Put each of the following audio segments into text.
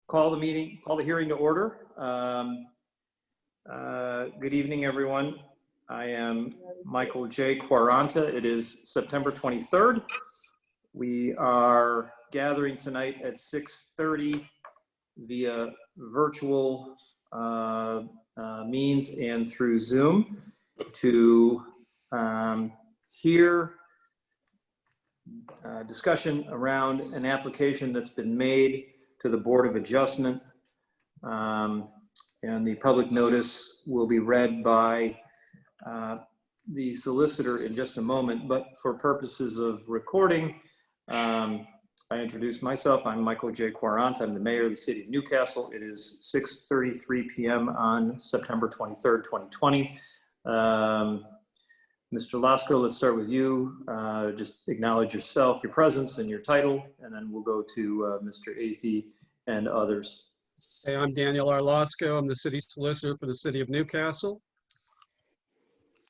Call the hearing to order. Good evening, everyone. I am Michael J. Quaranta. It is September 23rd. We are gathering tonight at 6:30 via virtual means and through Zoom to hear discussion around an application that's been made to the Board of Adjustment, and the public notice will be read by the solicitor in just a moment, but for purposes of recording, I introduce myself. I'm Michael J. Quaranta. I'm the mayor of the city of Newcastle. It is 6:33 p.m. on September 23rd, 2020. Mr. Lasco, let's start with you. Just acknowledge yourself, your presence, and your title, and then we'll go to Mr. Athey and others. Hey, I'm Daniel R. Lasco. I'm the city solicitor for the city of Newcastle.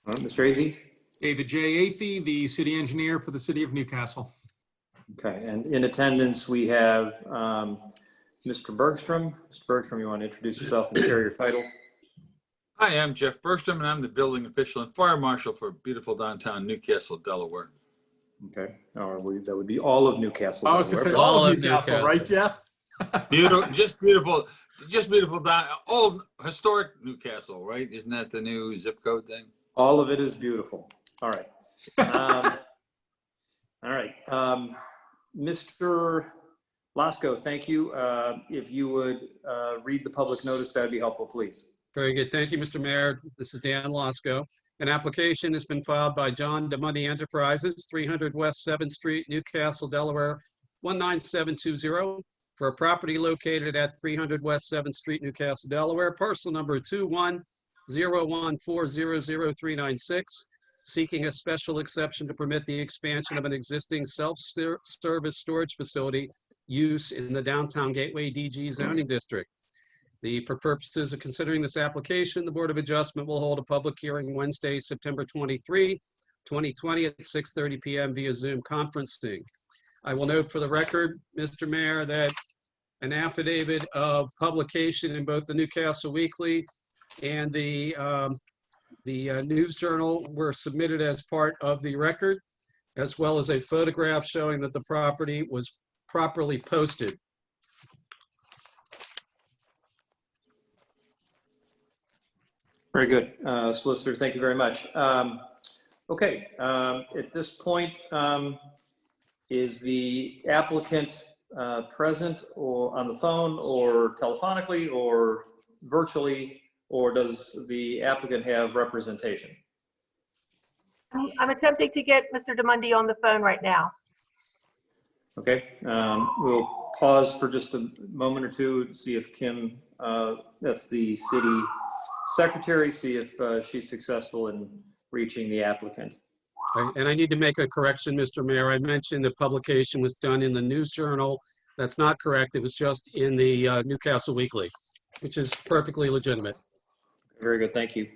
Mr. Athey? David J. Athey, the city engineer for the city of Newcastle. Okay, and in attendance we have Mr. Bergstrom. Mr. Bergstrom, you want to introduce yourself and share your title? Hi, I'm Jeff Bergstrom, and I'm the building official and fire marshal for beautiful downtown Newcastle, Delaware. Okay, that would be all of Newcastle. I was going to say all of Newcastle, right, Jeff? Beautiful, just beautiful, old historic Newcastle, right? Isn't that the new zip code thing? All of it is beautiful. All right. All right. Mr. Lasco, thank you. If you would read the public notice, that would be helpful, please. Very good. Thank you, Mr. Mayor. This is Dan Lasco. An application has been filed by John DeMoney Enterprises, 300 West 7th Street, Newcastle, Delaware, 19720, for a property located at 300 West 7th Street, Newcastle, Delaware, parcel number 2101400396, seeking a special exception to permit the expansion of an existing self-service storage facility use in the downtown Gateway DG zoning district. For purposes of considering this application, the Board of Adjustment will hold a public hearing Wednesday, September 23, 2020 at 6:30 p.m. via Zoom conferencing. I will note for the record, Mr. Mayor, that an affidavit of publication in both the Newcastle Weekly and the News Journal were submitted as part of the record, as well as a photograph showing that the property was properly posted. Very good, Solicitor. Thank you very much. Okay, at this point, is the applicant present or on the phone or telephonically or virtually, or does the applicant have representation? I'm attempting to get Mr. DeMoney on the phone right now. Okay, we'll pause for just a moment or two to see if Kim, that's the city secretary, see if she's successful in reaching the applicant. And I need to make a correction, Mr. Mayor. I mentioned the publication was done in the News Journal. That's not correct. It was just in the Newcastle Weekly, which is perfectly legitimate. Very good, thank you.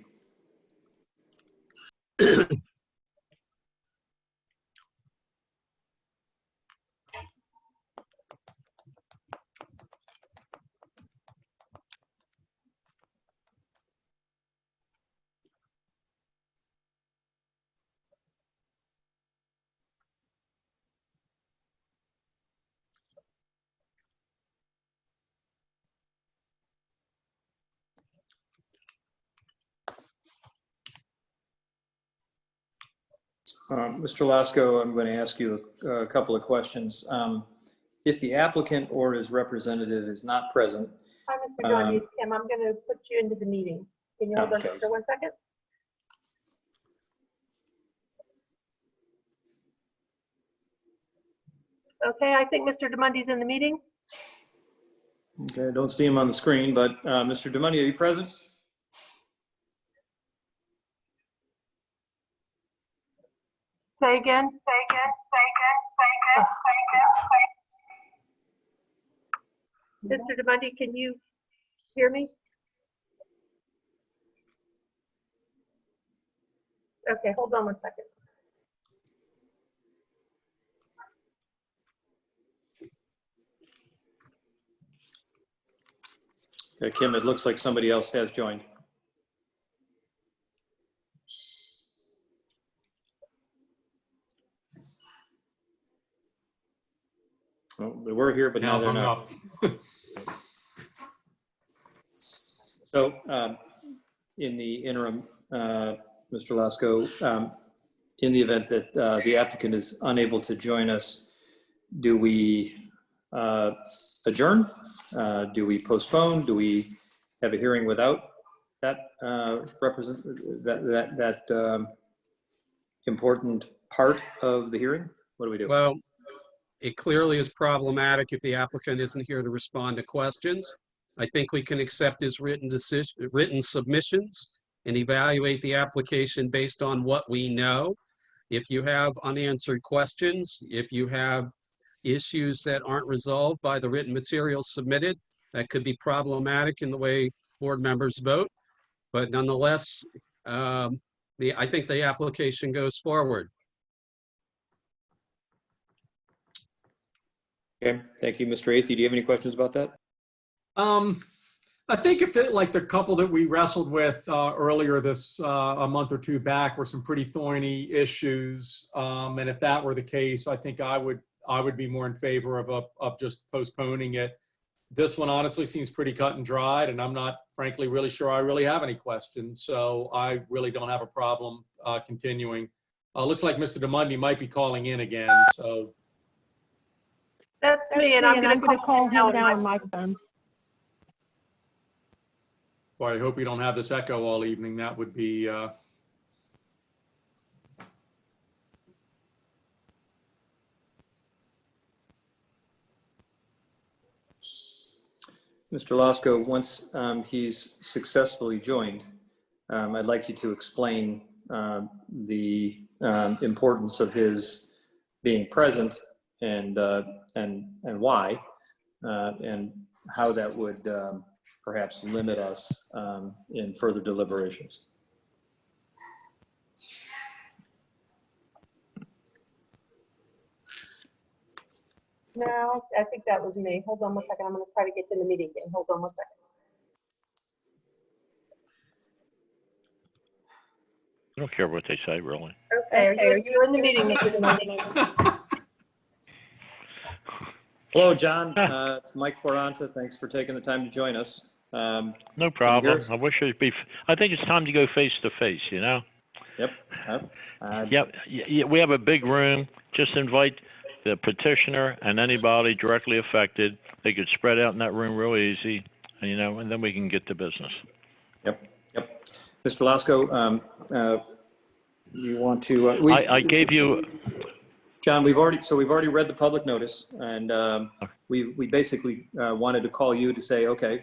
Mr. Lasco, I'm going to ask you a couple of questions. If the applicant or his representative is not present. Hi, Mr. John, it's Kim. I'm going to put you into the meeting. Can you hold on for 1 second? Okay, I think Mr. DeMoney's in the meeting. Okay, I don't see him on the screen, but Mr. DeMoney, are you present? Say again. Mr. DeMoney, can you hear me? Okay, hold on 1 second. Kim, it looks like somebody else has joined. Well, they were here, but now they're hung not. up. So in the interim, Mr. Lasko, in the event that the applicant is unable to join us, do we adjourn? Do we postpone? Do we have a hearing without that important part of the hearing? What do we do? Well, it clearly is problematic if the applicant isn't here to respond to questions. I think we can accept his written submissions and evaluate the application based on what we know. If you have unanswered questions, if you have issues that aren't resolved by the written materials submitted, that could be problematic in the way board members vote. But nonetheless, I think the application goes forward. Okay, thank you, Mr. Athey. Do you have any questions about that? I think if it, like the couple that we wrestled with earlier this a month or two back were some pretty thorny issues, and if that were the case, I think I would be more in favor of just postponing it. This one honestly seems pretty cut and dried, and I'm not frankly really sure I really have any questions, so I really don't have a problem continuing. Looks like Mr. DeMundi might be calling in again, so. That's me, and I'm going to call him now on my phone. Boy, I hope we don't have this echo all evening. That would be. Mr. Lasko, once he's successfully joined, I'd like you to explain the importance of his being present and why, and how that would perhaps limit us in further deliberations. No, I think that was me. Hold on one second. I'm going to try to get to the meeting again. Hold on one second. I don't care what they say, really. Okay, you're in the meeting, Mr. DeMundi. Hello, John. It's Mike Quaranta. Thanks for taking the time to join us. No problem. I wish it'd be. I think it's time to go face to face. You know. Yep. Yep. We have a big room. Just invite the petitioner and anybody directly affected. They could spread out in that room real easy, and then we can get to business. Yep. Mr. Lasko, you want to? I gave you. John, we've already read the public notice, and we basically wanted to call you to say, okay,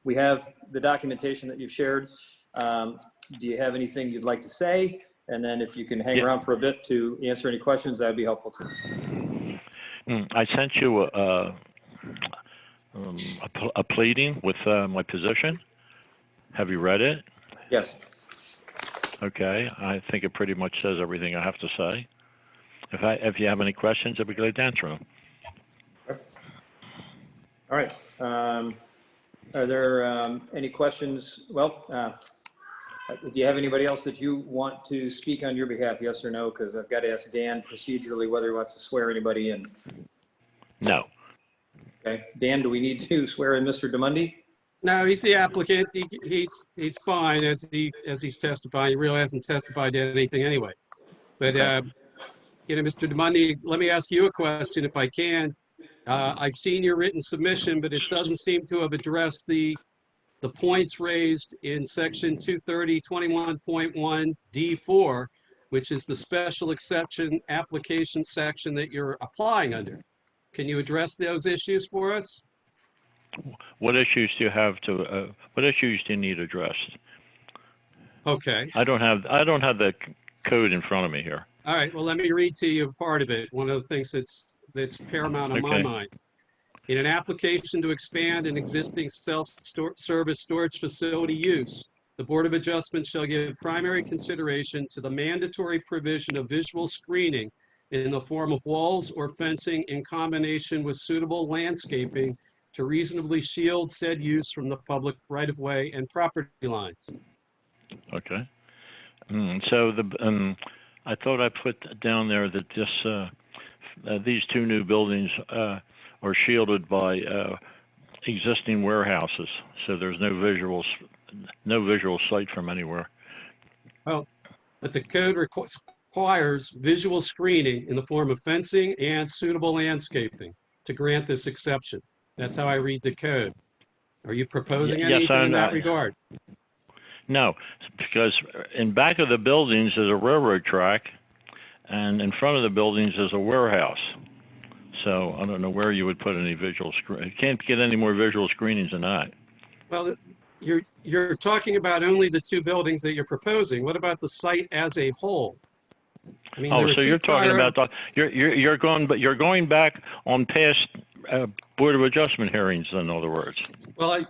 we have the documentation that you've shared. Do you have anything you'd like to say? And then if you can hang around for a bit to answer any questions, that'd be helpful too. I sent you a pleading with my position. Have you read it? Yes. Okay. I think it pretty much says everything I have to say. If you have any questions, I'd be glad to answer them. All right. Are there any questions? Well, do you have anybody else that you want to speak on your behalf, yes or no? Because I've got to ask Dan procedurally whether he wants to swear anybody in. No. Okay. Dan, do we need to swear in Mr. DeMundi? No, he's the applicant. He's fine as he's testifying. He really hasn't testified to anything anyway. But Okay. Mr. DeMundi, let me ask you a question if I can. I've seen your written submission, but it doesn't seem to have addressed the points raised in section 230-21.1 D4, which is the special exception application section that you're applying under. Can you address those issues for us? What issues do you have to? What issues do you need addressed? Okay. I don't have the code in front of me here. All right. Well, let me read to you part of it. One of the things that's paramount on my mind. In an application to expand an existing self-service storage facility use, the Board of Adjustment shall give primary consideration to the mandatory provision of visual screening in the form of walls or fencing in combination with suitable landscaping to reasonably shield said use from the public right-of-way and property lines. Okay. So I thought I put down there that these two new buildings are shielded by existing warehouses, so there's no visual sight from anywhere. Well, but the code requires visual screening in the form of fencing and suitable landscaping to grant this exception. That's how I read the code. Are you proposing anything in that regard? No, because in back of the buildings is a railroad track, and in front of the buildings is a warehouse. So I don't know where you would put any visual screen. You can't get any more visual screenings than that. Well, you're talking about only the two buildings that you're proposing. What about the site as a whole? I mean, Oh, so you're talking about you're going back on past Board of Adjustment hearings, in other words. Well,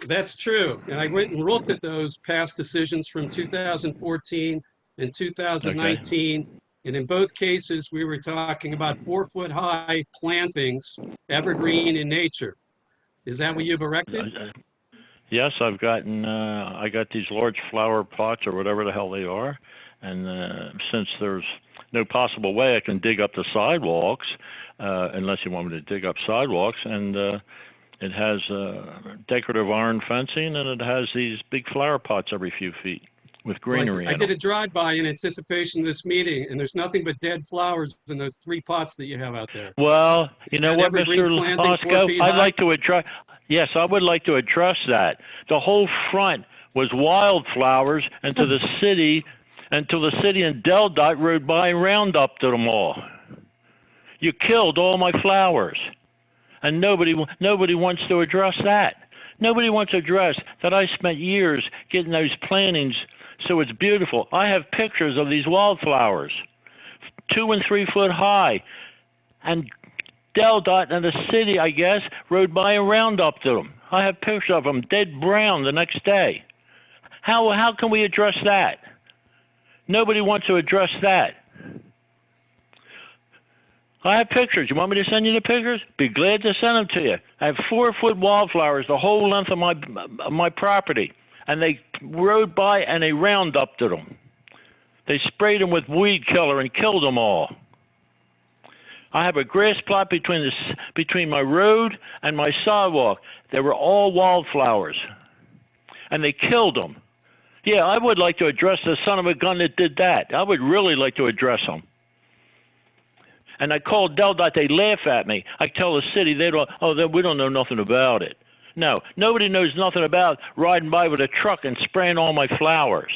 that's true. And I went and looked at those past decisions from 2014 and 2019. Okay. And in both cases, we were talking about 4-foot-high plantings, evergreen in nature. Is that what you've erected? Yes, I've gotten, I got these large flower pots or whatever the hell they are. And since there's no possible way I can dig up the sidewalks, unless you want me to dig up sidewalks, and it has decorative iron fencing, and it has these big flower pots every few feet with greenery. I did a drive-by in anticipation of this meeting, and there's nothing but dead flowers in those 3 pots that you have out there. Well, you know what, Mr. Lasco, I'd like to address. Yes, I would like to address that. The whole front was wildflowers until the city and Del Dot rode by and rounded them all. You killed all my flowers, and nobody wants to address that. Nobody wants to address that I spent years getting those plantings so it's beautiful. I have pictures of these wildflowers, 2 and 3 foot high, and Del Dot and the city, I guess, rode by and rounded them. I have pictures of them dead brown the next day. How can we address that? Nobody wants to address that. I have pictures. You want me to send you the pictures? Be glad to send them to you. I have 4-foot wildflowers the whole length of my property, and they rode by and they rounded them. They sprayed them with weed killer and killed them all. I have a grass plot between my road and my sidewalk. They were all wildflowers, and they killed them. Yeah, I would like to address the son of a gun that did that. I would really like to address him. And I called Del Dot, they laugh at me. I tell the city, we don't know nothing about it. No, nobody knows nothing about riding by with a truck and spraying all my flowers.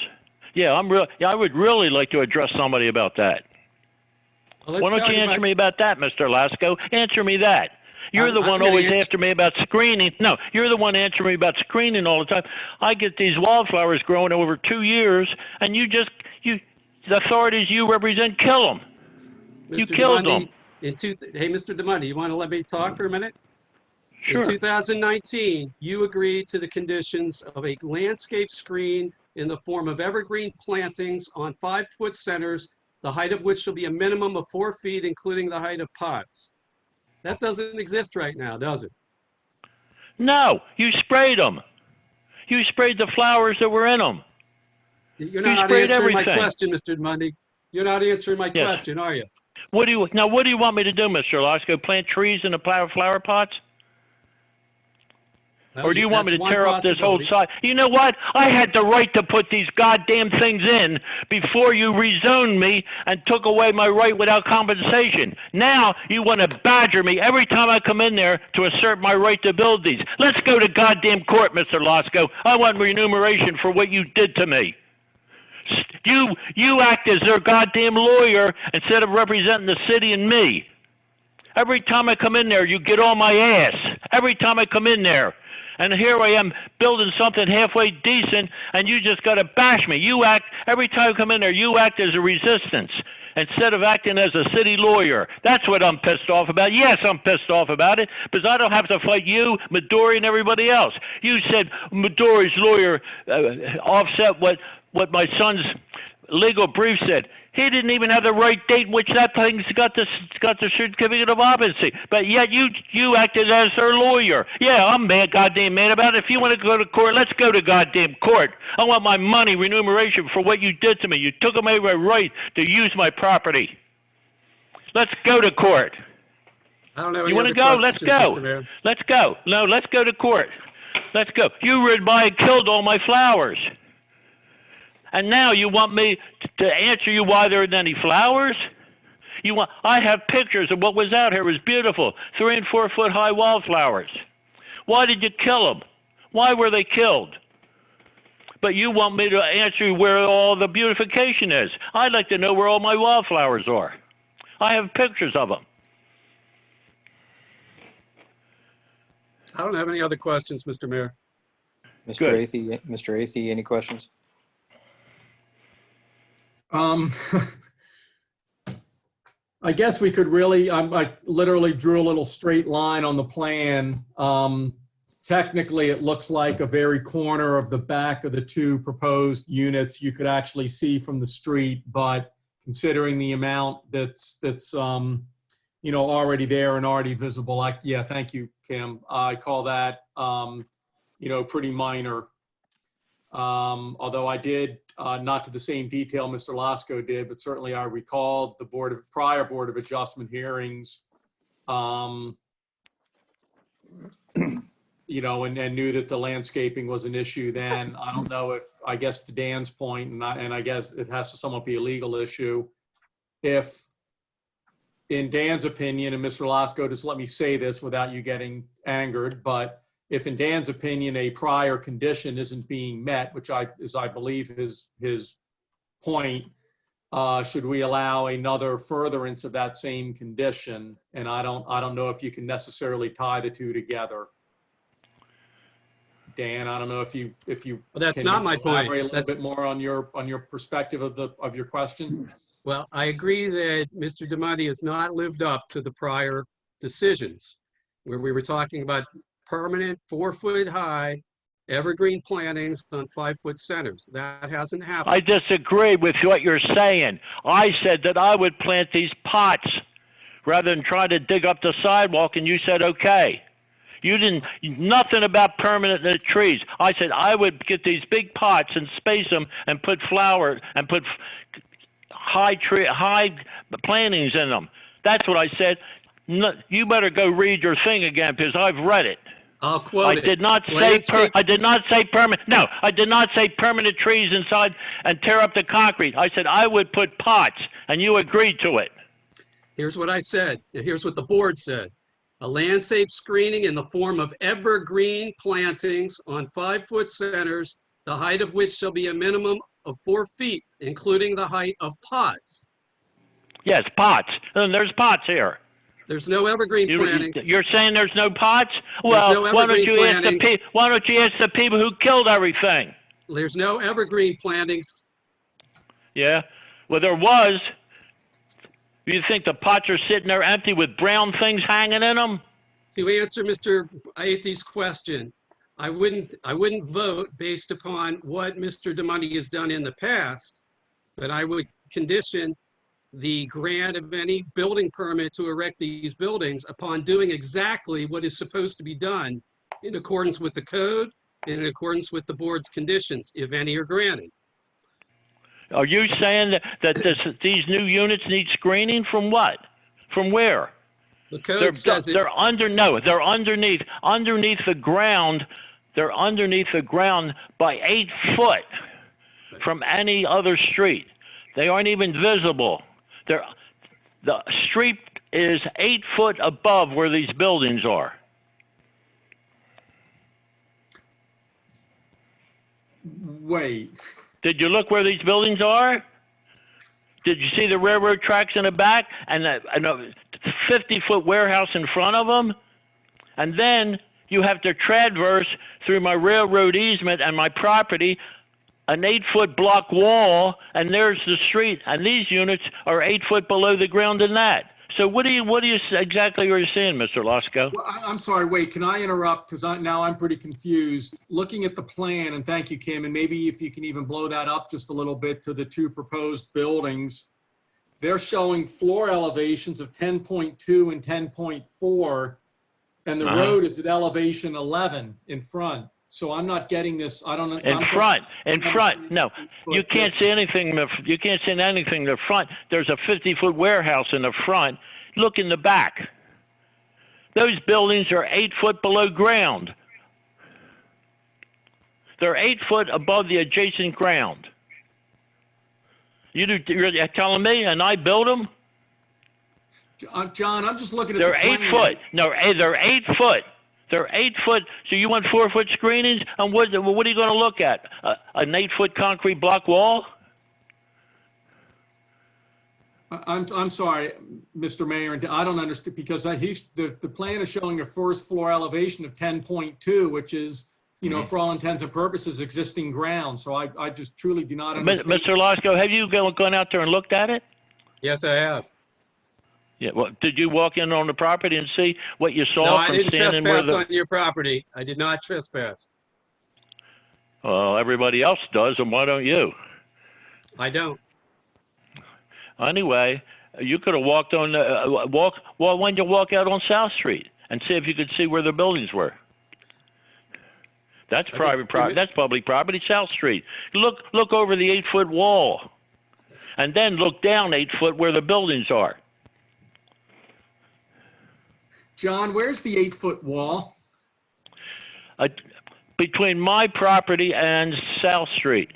Yeah, I would really like to address somebody about that. Well, why don't you answer me about that, Mr. Lasco? Answer me that. You're the one always after me about screening. No, you're the one answering me about screening all the time. I get these wildflowers growing over 2 years, and the authorities you represent kill them. You killed them. Hey, Mr. DeMundi, you want to let me talk for a minute? Sure. In 2019, you agreed to the conditions of a landscape screen in the form of evergreen plantings on 5-foot centers, the height of which shall be a minimum of 4 feet, including the height of pots. That doesn't exist right now, does it? No, you sprayed them. You sprayed the flowers that were in them. You're not answering my question, Mr. DeMundi. You're not answering my question, are you? What do you want me to do, Mr. Lasco? Plant trees in the flower pots? Well, or do you want me to tear up this whole side? You know what? I had the right to put these goddamn things in before you rezoned me and took away my right without compensation. Now you want to badger me every time I come in there to assert my right to build these. Let's go to goddamn court, Mr. Lasco. I want remuneration for what you did to me. You act as their goddamn lawyer instead of representing the city and me. Every time I come in there, you get on my ass. Every time I come in there. And here I am building something halfway decent, and you just got to bash me. Every time I come in there, you act as a resistance instead of acting as a city lawyer. That's what I'm pissed off about. Yes, I'm pissed off about it, because I don't have to fight you, Midori, and everybody else. You said Midori's lawyer offset what my son's legal brief said he didn't even have the right date in which that thing's got the certificate of occupancy. But yet you acted as their lawyer. Yeah, I'm mad, goddamn mad about it. If you want to go to court, let's go to goddamn court. I want my money remuneration for what you did to me. You took away my right to use my property. Let's go to court. I don't know. You want to go? Let's go. Let's go. No, let's go to court. Let's go. You rid by and killed all my flowers. And now you want me to answer you why there aren't any flowers? I have pictures of what was out here. It was beautiful. 3 and 4 foot high wildflowers. Why did you kill them? Why were they killed? But you want me to answer you where all the beautification is. I'd like to know where all my wildflowers are. I have pictures of them. I don't have any other questions, Mr. Mayor. Mr. Athey, any questions? I guess we could really, I literally drew a little straight line on the plan. Technically, it looks like a very corner of the back of the 2 proposed units you could actually see from the street, but considering the amount that's you know, already there and already visible, yeah, thank you, Kim. I call that, you know, pretty minor. Although I did, not to the same detail Mr. Lasco did, but certainly I recalled the prior Board of Adjustment hearings, you know, and knew that the landscaping was an issue then. I don't know if, I guess to Dan's point, and I guess it has to somewhat be a legal issue, if, in Dan's opinion, and Mr. Lasco, just let me say this without you getting angered, but if in Dan's opinion a prior condition isn't being met, which I believe his point, should we allow another furtherance of that same condition? And I don't know if you can necessarily tie the 2 together. Dan, I don't know if you Well, that's not my point. Elaborate a little bit more on your perspective of your question. Well, I agree that Mr. DeMonte has not lived up to the prior decisions where we were talking about permanent 4 foot high evergreen plantings on 5 foot centers. That hasn't happened. I disagree with what you're saying. I said that I would plant these pots rather than try to dig up the sidewalk, and you said okay. You didn't, nothing about permanent trees. I said I would get these big pots and space them and put flower and put high plantings in them. That's what I said. No, you better go read your thing again because I've read it. I'll quote it. I did not say permanent. No, I did not say permanent trees inside and tear up the concrete. I said I would put pots, and you agreed to it. Here's what I said, and here's what the board said. A landscape screening in the form of evergreen plantings on 5 foot centers, the height of which shall be a minimum of 4 feet, including the height of pots. Yes, pots. And there's pots here. There's no evergreen plantings. You're saying there's no pots? Well, no why don't you ask the people who killed everything? There's no evergreen plantings. Yeah. Well, there was. You think the pots are sitting there empty with brown things hanging in them? To answer Mr. Athey's question, I wouldn't vote based upon what Mr. DeMonte has done in the past, but I would condition the grant of any building permit to erect these buildings upon doing exactly what is supposed to be done in accordance with the code and in accordance with the board's conditions, if any are granted. Are you saying that these new units need screening from what? From where? The code says they're underneath the ground. They're underneath the ground by 8 foot from any other street. They aren't even visible. The street is 8 foot above where these buildings are. Wait. Did you look where these buildings are? Did you see the railroad tracks in the back and a 50-foot warehouse in front of them? And then you have to traverse through my railroad easement and my property, an 8-foot block wall, and there's the street. And these units are 8 foot below the ground in that. So what do you exactly are you saying, Mr. Lasco? Well, I'm sorry, wait, can I interrupt? Because now I'm pretty confused. Looking at the plan, and thank you, Kim, and maybe if you can even blow that up just a little bit to the two proposed buildings. They're showing floor elevations of 10.2 and 10.4, and the road is at elevation 11 in front. So I'm not getting this, I don't know. In front. No, you can't see anything. You can't see anything in the front. There's a 50-foot warehouse in the front. Look in the back. Those buildings are 8 foot below ground. They're 8 foot above the adjacent ground. You're telling me, and I built them? John, I'm just looking at They're the plan. 8 foot. No, they're 8 foot. They're 8 foot. So you want 4 foot screenings? And what are you going to look at? An 8 foot concrete block wall? I'm sorry, Mr. Mayor, and I don't understand because the plan is showing a first floor elevation of 10.2, which is, you know, for all intents and purposes, existing ground. So I just truly do not understand. Mr. Lasco, have you gone out there and looked at it? Yes, I have. Yeah. Well, did you walk in on the property and see what you saw? No, I from didn't standing where trespass on your property. I did not trespass. Well, everybody else does, and why don't you? I don't. Anyway, you could have walked on why don't you walk out on South Street and see if you could see where the buildings were? That's that's public property, South Street. Look over the 8 foot wall, and then look down 8 foot where the buildings are. John, where's the 8 foot wall? Between my property and South Street.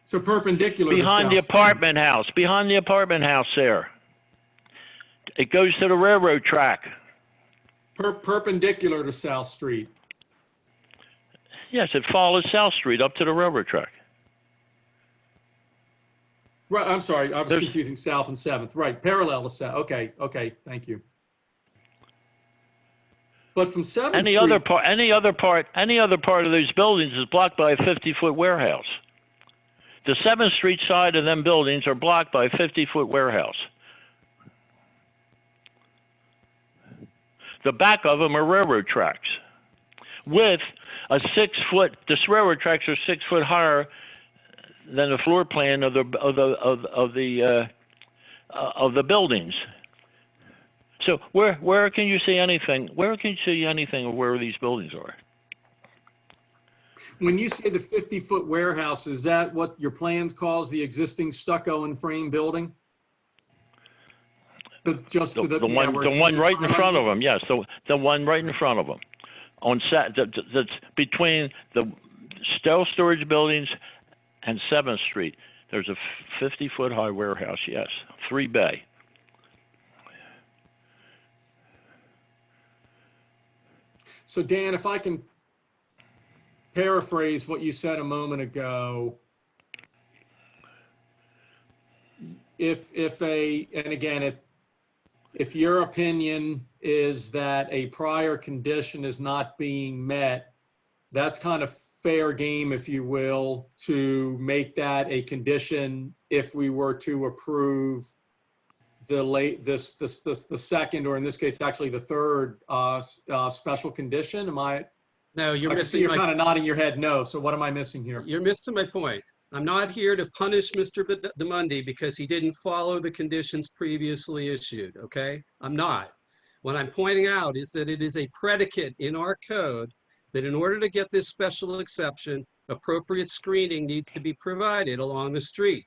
So perpendicular Behind to the South apartment house. Behind the apartment house there. It goes to the railroad track. Perpendicular to South Street. Yes, it follows South Street up to the railroad track. Right, I'm sorry, I was confusing South and 7th. Right, parallel to South. Okay, thank you. But from 7th Street, Any other part of those buildings is blocked by a 50-foot warehouse. The 7th Street side of them buildings are blocked by a 50-foot warehouse. The back of them are railroad tracks with a 6 foot. The railroad tracks are 6 foot higher than the floor plan of the buildings. So where can you see anything? Where can you see anything of where these buildings are? when you say the 50-foot warehouse, is that what your plans calls the existing stucco and frame building? Just to The one right in front of them, yes, the one right in front of them. That's between the self-storage buildings and 7th Street. There's a 50-foot high warehouse, yes, 3 bay. So Dan, if I can paraphrase what you said a moment ago, if your opinion is that a prior condition is not being met, that's kind of fair game, if you will, to make that a condition if we were to approve the second, or in this case, actually the third special condition. Am I? No, you're missing. You're kind of nodding your head no. So what am I missing here? You're missing my point. I'm not here to punish Mr. DeMundi because he didn't follow the conditions previously issued, okay? I'm not. What I'm pointing out is that it is a predicate in our code that in order to get this special exception, appropriate screening needs to be provided along the street.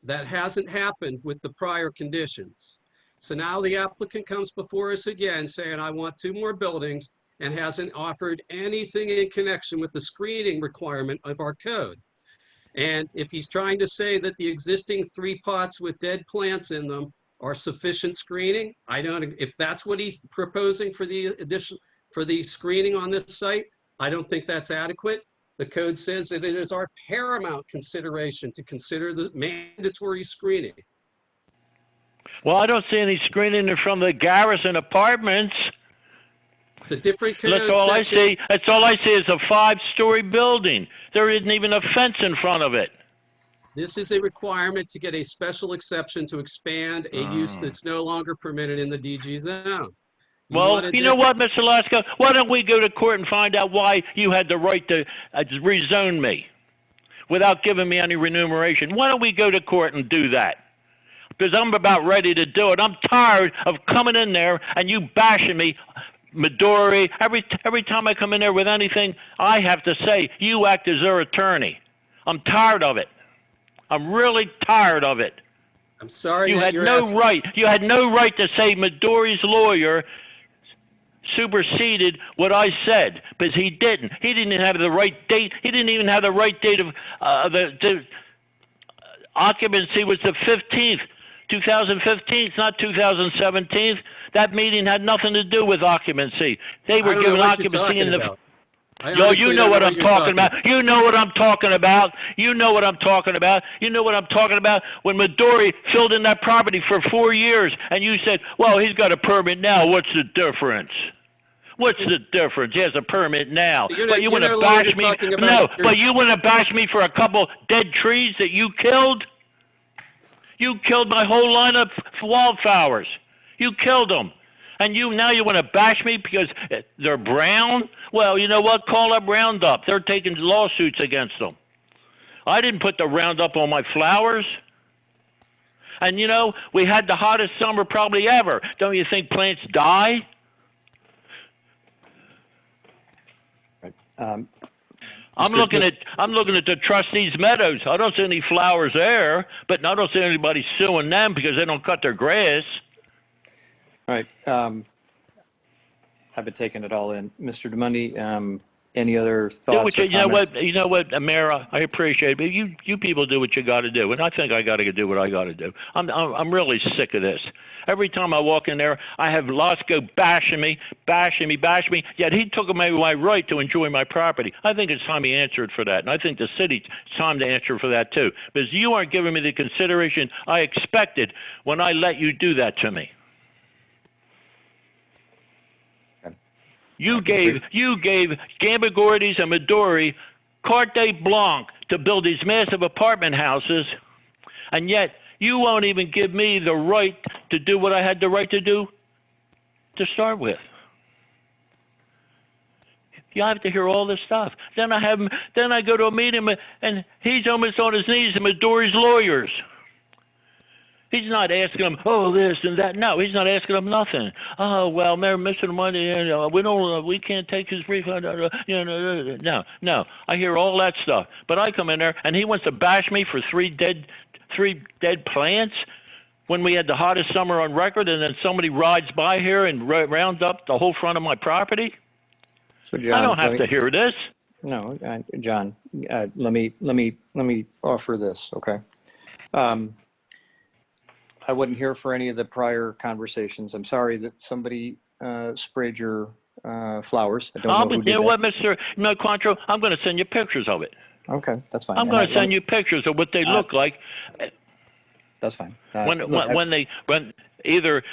That hasn't happened with the prior conditions. So now the applicant comes before us again saying, I want 2 more buildings, and hasn't offered anything in connection with the screening requirement of our code. And if he's trying to say that the existing 3 pots with dead plants in them are sufficient screening, I don't, if that's what he's proposing for the addition, for the screening on this site, I don't think that's adequate. The code says that it is our paramount consideration to consider the mandatory screening. Well, I don't see any screening in front of the Garrison Apartments. It's a different code That's all section. I see. That's all I see is a 5-story building. There isn't even a fence in front of it. This is a requirement to get a special exception to expand a use that's no longer permitted in the DG zone. Well, you know what, Mr. Lasko? Why don't we go to court and find out why you had the right to rezone me without giving me any remuneration? Why don't we go to court and do that? Because I'm about ready to do it. I'm tired of coming in there and you bashing me, Midori. Every time I come in there with anything, I have to say, you act as their attorney. I'm tired of it. I'm really tired of it. I'm sorry. You had no right. You had no right to say Midori's lawyer superseded what I said, because he didn't. He didn't even have the right date. He didn't even have the right date of the occupancy was the 15th, 2015, not 2017. That meeting had nothing to do with occupancy. They were given occupancy in the. Yo, you know what I'm talking about. You know what I'm talking about. You know what I'm talking about. You know what I'm talking about. When Midori filled in that property for 4 years, and you said, "Well, he's got a permit now. What's the difference? What's the difference? He has a permit now." But you want to bash me? No, but you want to bash me for a couple dead trees that you killed? You killed my whole line of wildflowers. You killed them. And now you want to bash me because they're brown? Well, you know what? Call up Roundup. They're taking lawsuits against them. I didn't put the Roundup on my flowers. And, you know, we had the hottest summer probably ever. Don't you think plants die? Um, I'm looking at the trustees' meadows. I don't see any flowers there, but I don't see anybody suing them because they don't cut their grass. All right. I've been taking it all in. Mr. DeMundi, any other thoughts or comments? You know what, Mayor, I appreciate it, but you people do what you got to do, and I think I got to do what I got to do. I'm really sick of this. Every time I walk in there, I have Lasko bashing me, yet he took away my right to enjoy my property. I think it's time he answered for that, and I think the city's time to answer for that too, because you aren't giving me the consideration I expected when I let you do that to me. You gave Gambagordes and Midori carte blanche to build these massive apartment houses, and yet you won't even give me the right to do what I had the right to do to start with. You have to hear all this stuff. Then I go to a meeting and he's almost on his knees to Midori's lawyers. He's not asking them, oh, this and that. No, he's not asking them nothing. Oh, well, Mayor, Mr. Money, we can't take his refund. No. I hear all that stuff. But I come in there and he wants to bash me for three dead plants when we had the hottest summer on record, and then somebody rides by here and rounds up the whole front of my property. So, John, I don't have to hear this. No, John. Let me offer this. Okay. I wasn't here for any of the prior conversations. I'm sorry that somebody sprayed your flowers. I don't know who did you know that. what, Mr. Contro? I'm going to send you pictures of it. Okay, that's fine. I'm going to send you pictures of what they look like. That's fine. When either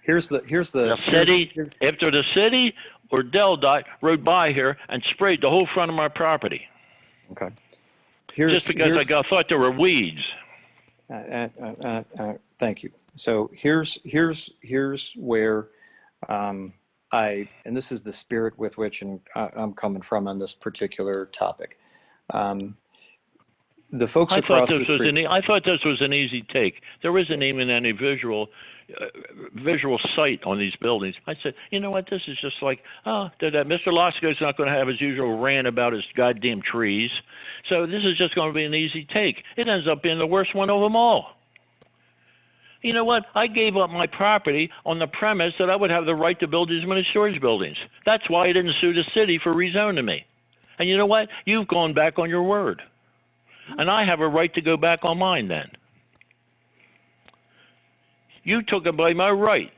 here's the city, after the city or Del Dot rode by here and sprayed the whole front of my property. Okay. Just because I thought there were weeds. Thank you. So here's where and this is the spirit with which I'm coming from on this particular topic. The folks across the street. I thought this was an easy take. There isn't even any visual sight on these buildings. I said, you know what? This is just like, that Mr. Lasko's not going to have his usual rant about his goddamn trees. So this is just going to be an easy take. It ends up being the worst one of them all. You know what? I gave up my property on the premise that I would have the right to build these many storage buildings. That's why I didn't sue the city for rezoning me. And you know what? You've gone back on your word. And I have a right to go back on mine then. You took away my right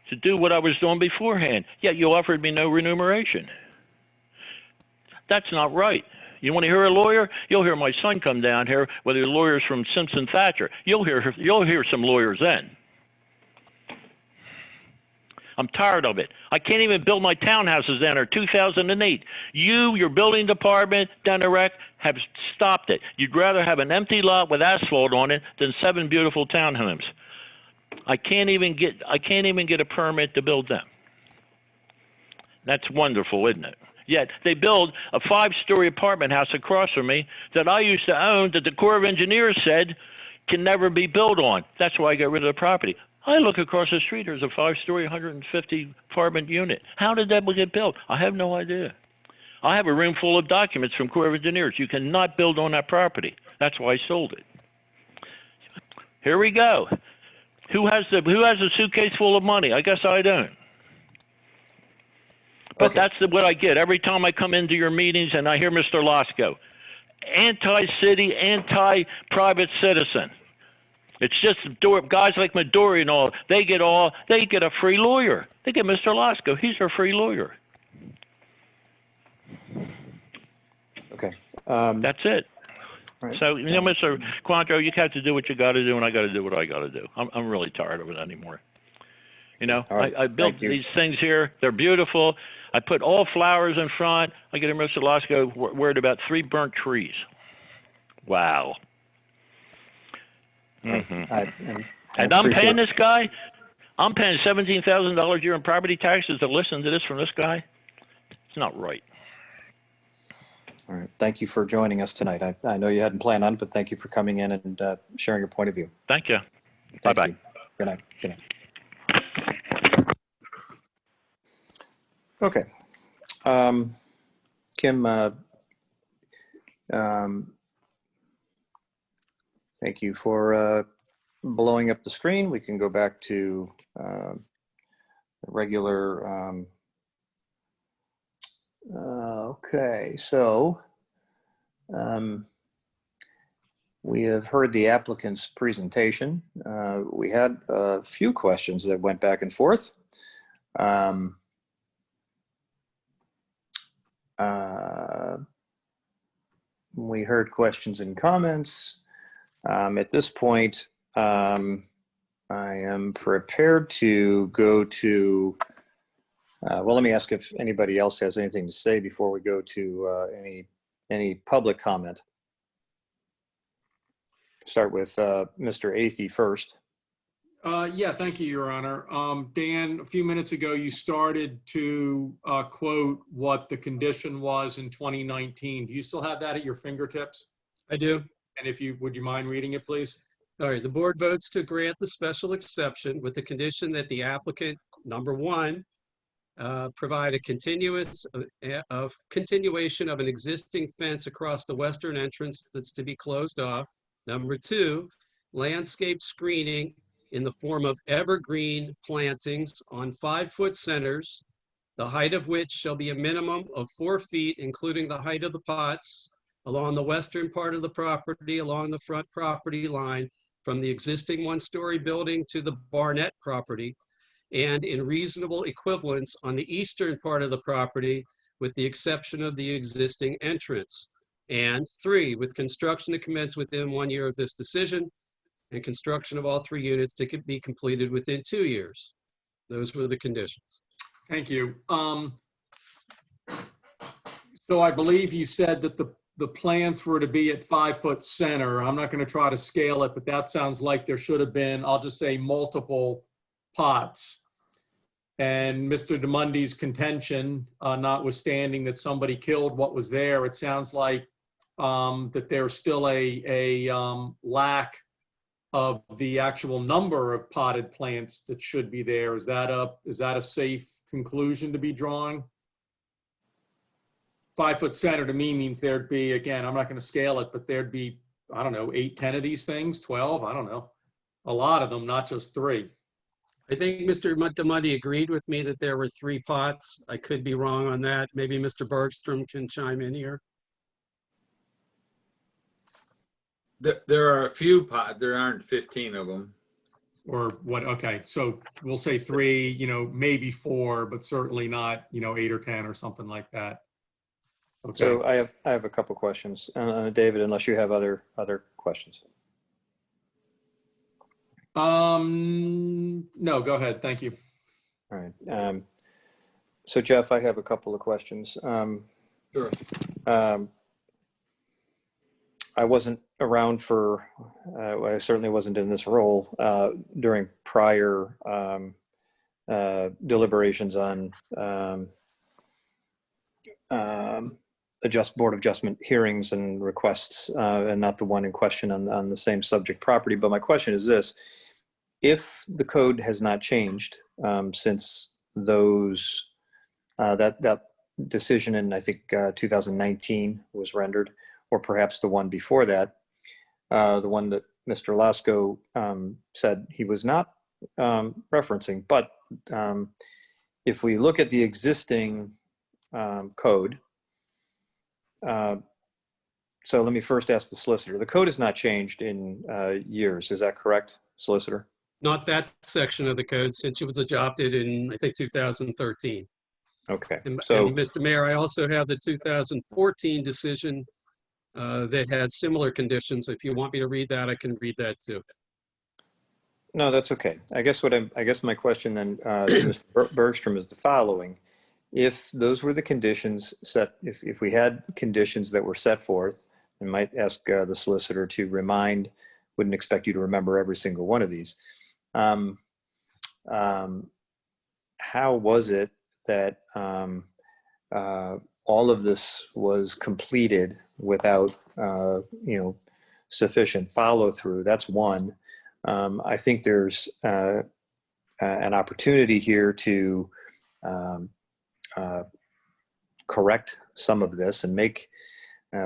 to do what I was doing beforehand, yet you offered me no remuneration. That's not right. You want to hear a lawyer? You'll hear my son come down here, whether the lawyer's from Simpson Thatcher. You'll hear some lawyers then. I'm tired of it. I can't even build my townhouses down there. 2008. Your building department, down the rec, have stopped it. You'd rather have an empty lot with asphalt on it than 7 beautiful townhomes. I can't even get a permit to build them. That's wonderful, isn't it? Yet they build a 5-story apartment house across from me that I used to own that the Corps of Engineers said can never be built on. That's why I got rid of the property. I look across the street, there's a 5-story, 150 apartment unit. How did that get built? I have no idea. I have a room full of documents from Corps of Engineers. You cannot build on that property. That's why I sold it. Here we go. Who has a suitcase full of money? I guess I don't. But Okay. that's what I get every time I come into your meetings and I hear Mr. Lasco. Anti-city, anti-private citizen. It's just guys like Midori and all. They get a free lawyer. They get Mr. Lasco. He's our free lawyer. Okay. That's it. Right. So, Mr. Quantro, you have to do what you got to do, and I got to do what I got to do. I'm really tired of it anymore. All right. I built Thank you. these things here. They're beautiful. I put all flowers in front. I get a Mr. Lasco worried about 3 burnt trees. Wow. Mm-hmm. And I'm paying this guy. I'm paying $17,000 a year in property taxes to listen to this from this guy. It's not right. All right. Thank you for joining us tonight. I know you hadn't planned on it, but thank you for coming in and sharing your point of view. Thank you. Thank Bye-bye. you. Good night. Good night. Okay. Kim, thank you for blowing up the screen. We can go back to regular. Okay, so we have heard the applicant's presentation. We had a few questions that went back and forth. We heard questions and comments. At this point, I am prepared to go to, well, let me ask if anybody else has anything to say before we go to any public comment. Start with Mr. Athey first. Yeah, thank you, Your Honor. Dan, a few minutes ago, you started to quote what the condition was in 2019. Do you still have that at your fingertips? I do. And would you mind reading it, please? All right, the board votes to grant the special exception with the condition that the applicant, number 1, provide a continuation of an existing fence across the western entrance that's to be closed off. Number 2, landscape screening in the form of evergreen plantings on 5-foot centers, the height of which shall be a minimum of 4 feet, including the height of the pots, along the western part of the property, along the front property line, from the existing 1-story building to the Barnett property, and in reasonable equivalence on the eastern part of the property, with the exception of the existing entrance. And 3, with construction to commence within 1 year of this decision, and construction of all 3 units to be completed within 2 years. Those were the conditions. Thank you. So I believe you said that the plants were to be at 5-foot center. I'm not going to try to scale it, but that sounds like there should have been, I'll just say, multiple pots. And Mr. DeMundy's contention, notwithstanding that somebody killed what was there, it sounds like that there's still a lack of the actual number of potted plants that should be there. Is that a safe conclusion to be drawn? 5-foot center to me means there'd be, again, I'm not going to scale it, but there'd be, I don't know, 8, 10 of these things, 12, I don't know. A lot of them, not just 3. I think Mr. DeMundy agreed with me that there were 3 pots. I could be wrong on that. Maybe Mr. Bergstrom can chime in here. There are a few pods. There aren't 15 of them. Or what, okay, so we'll say 3, maybe 4, but certainly not, 8 or 10 or something like that. Okay. So I have a couple questions, David, unless you have other questions. No, go ahead. Thank you. All right. So Jeff, I have a couple of questions. Sure. I wasn't around for, I certainly wasn't in this role during prior deliberations on Board of Adjustment hearings and requests, and not the one in question on the same subject property. But my question is this: if the code has not changed since those that decision in, I think, 2019 was rendered, or perhaps the one before that, the one that Mr. Lasko said he was not referencing. But if we look at the existing code, so let me first ask the solicitor. The code has not changed in years. Is that correct, solicitor? Not that section of the code, since it was adopted in, I think, 2013. Okay. And So, Mr. Mayor, I also have the 2014 decision that has similar conditions. If you want me to read that, I can read that too. no, that's okay. I guess my question then to Mr. Bergstrom is the following: if those were the conditions set, if we had conditions that were set forth, I might ask the solicitor to remind. Wouldn't expect you to remember every single one of these. How was it that all of this was completed without sufficient follow through? That's one. I think there's an opportunity here to correct some of this and make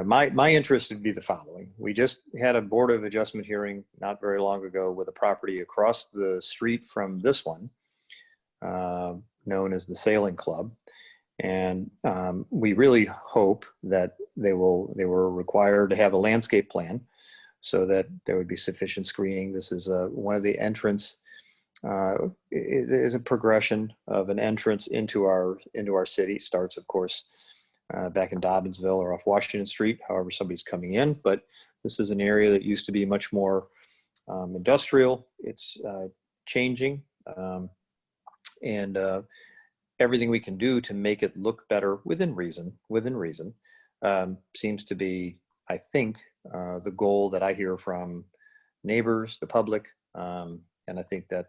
my interest would be the following. We just had a Board of Adjustment hearing not very long ago with a property across the street from this one, known as the Sailing Club. And we really hope that they were required to have a landscape plan so that there would be sufficient screening. This is one of the entrance, it is a progression of an entrance into our city. Starts, of course, back in Dobbinsville or off Washington Street, however somebody's coming in. But this is an area that used to be much more industrial. It's changing. And everything we can do to make it look better within reason, seems to be, I think, the goal that I hear from neighbors, the public. And I think that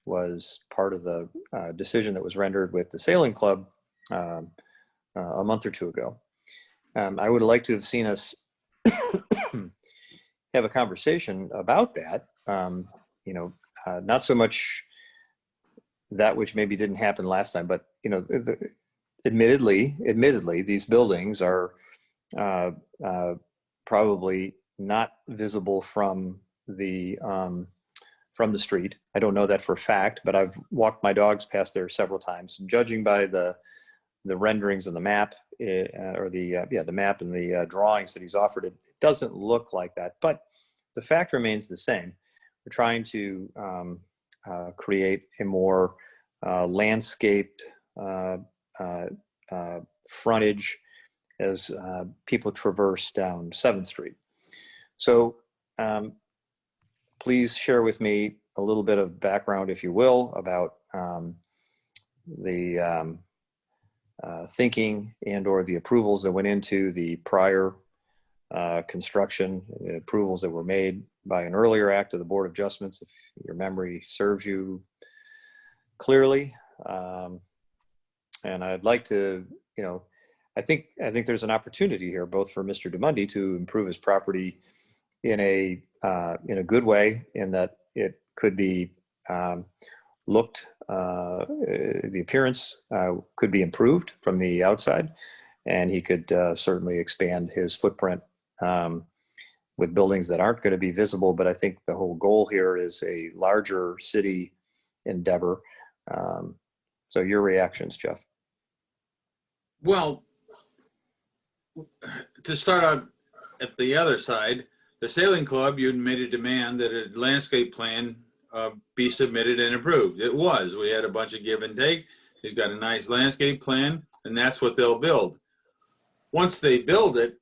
was part of the decision that was rendered with the Sailing Club a month or two ago. I would like to have seen us have a conversation about that. Not so much that which maybe didn't happen last time, but admittedly, these buildings are probably not visible from the street. I don't know that for a fact, but I've walked my dogs past there several times. And judging by the renderings of the map, the map and the drawings that he's offered, it doesn't look like that. But the fact remains the same. We're trying to create a more landscaped frontage as people traverse down 7th Street. So please share with me a little bit of background, if you will, about the thinking and or the approvals that went into the prior construction, approvals that were made by an earlier act of the Board of Adjustments, if your memory serves you clearly. And I'd like to, I think there's an opportunity here, both for Mr. DeMundi to improve his property in a good way, in that it could be looked, the appearance could be improved from the outside, and he could certainly expand his footprint with buildings that aren't going to be visible. But I think the whole goal here is a larger city endeavor. So your reactions, Jeff? Well, to start out at the other side, the Sailing Club, you made a demand that a landscape plan be submitted and approved. It was. We had a bunch of give and take. He's got a nice landscape plan, and that's what they'll build. Once they build it,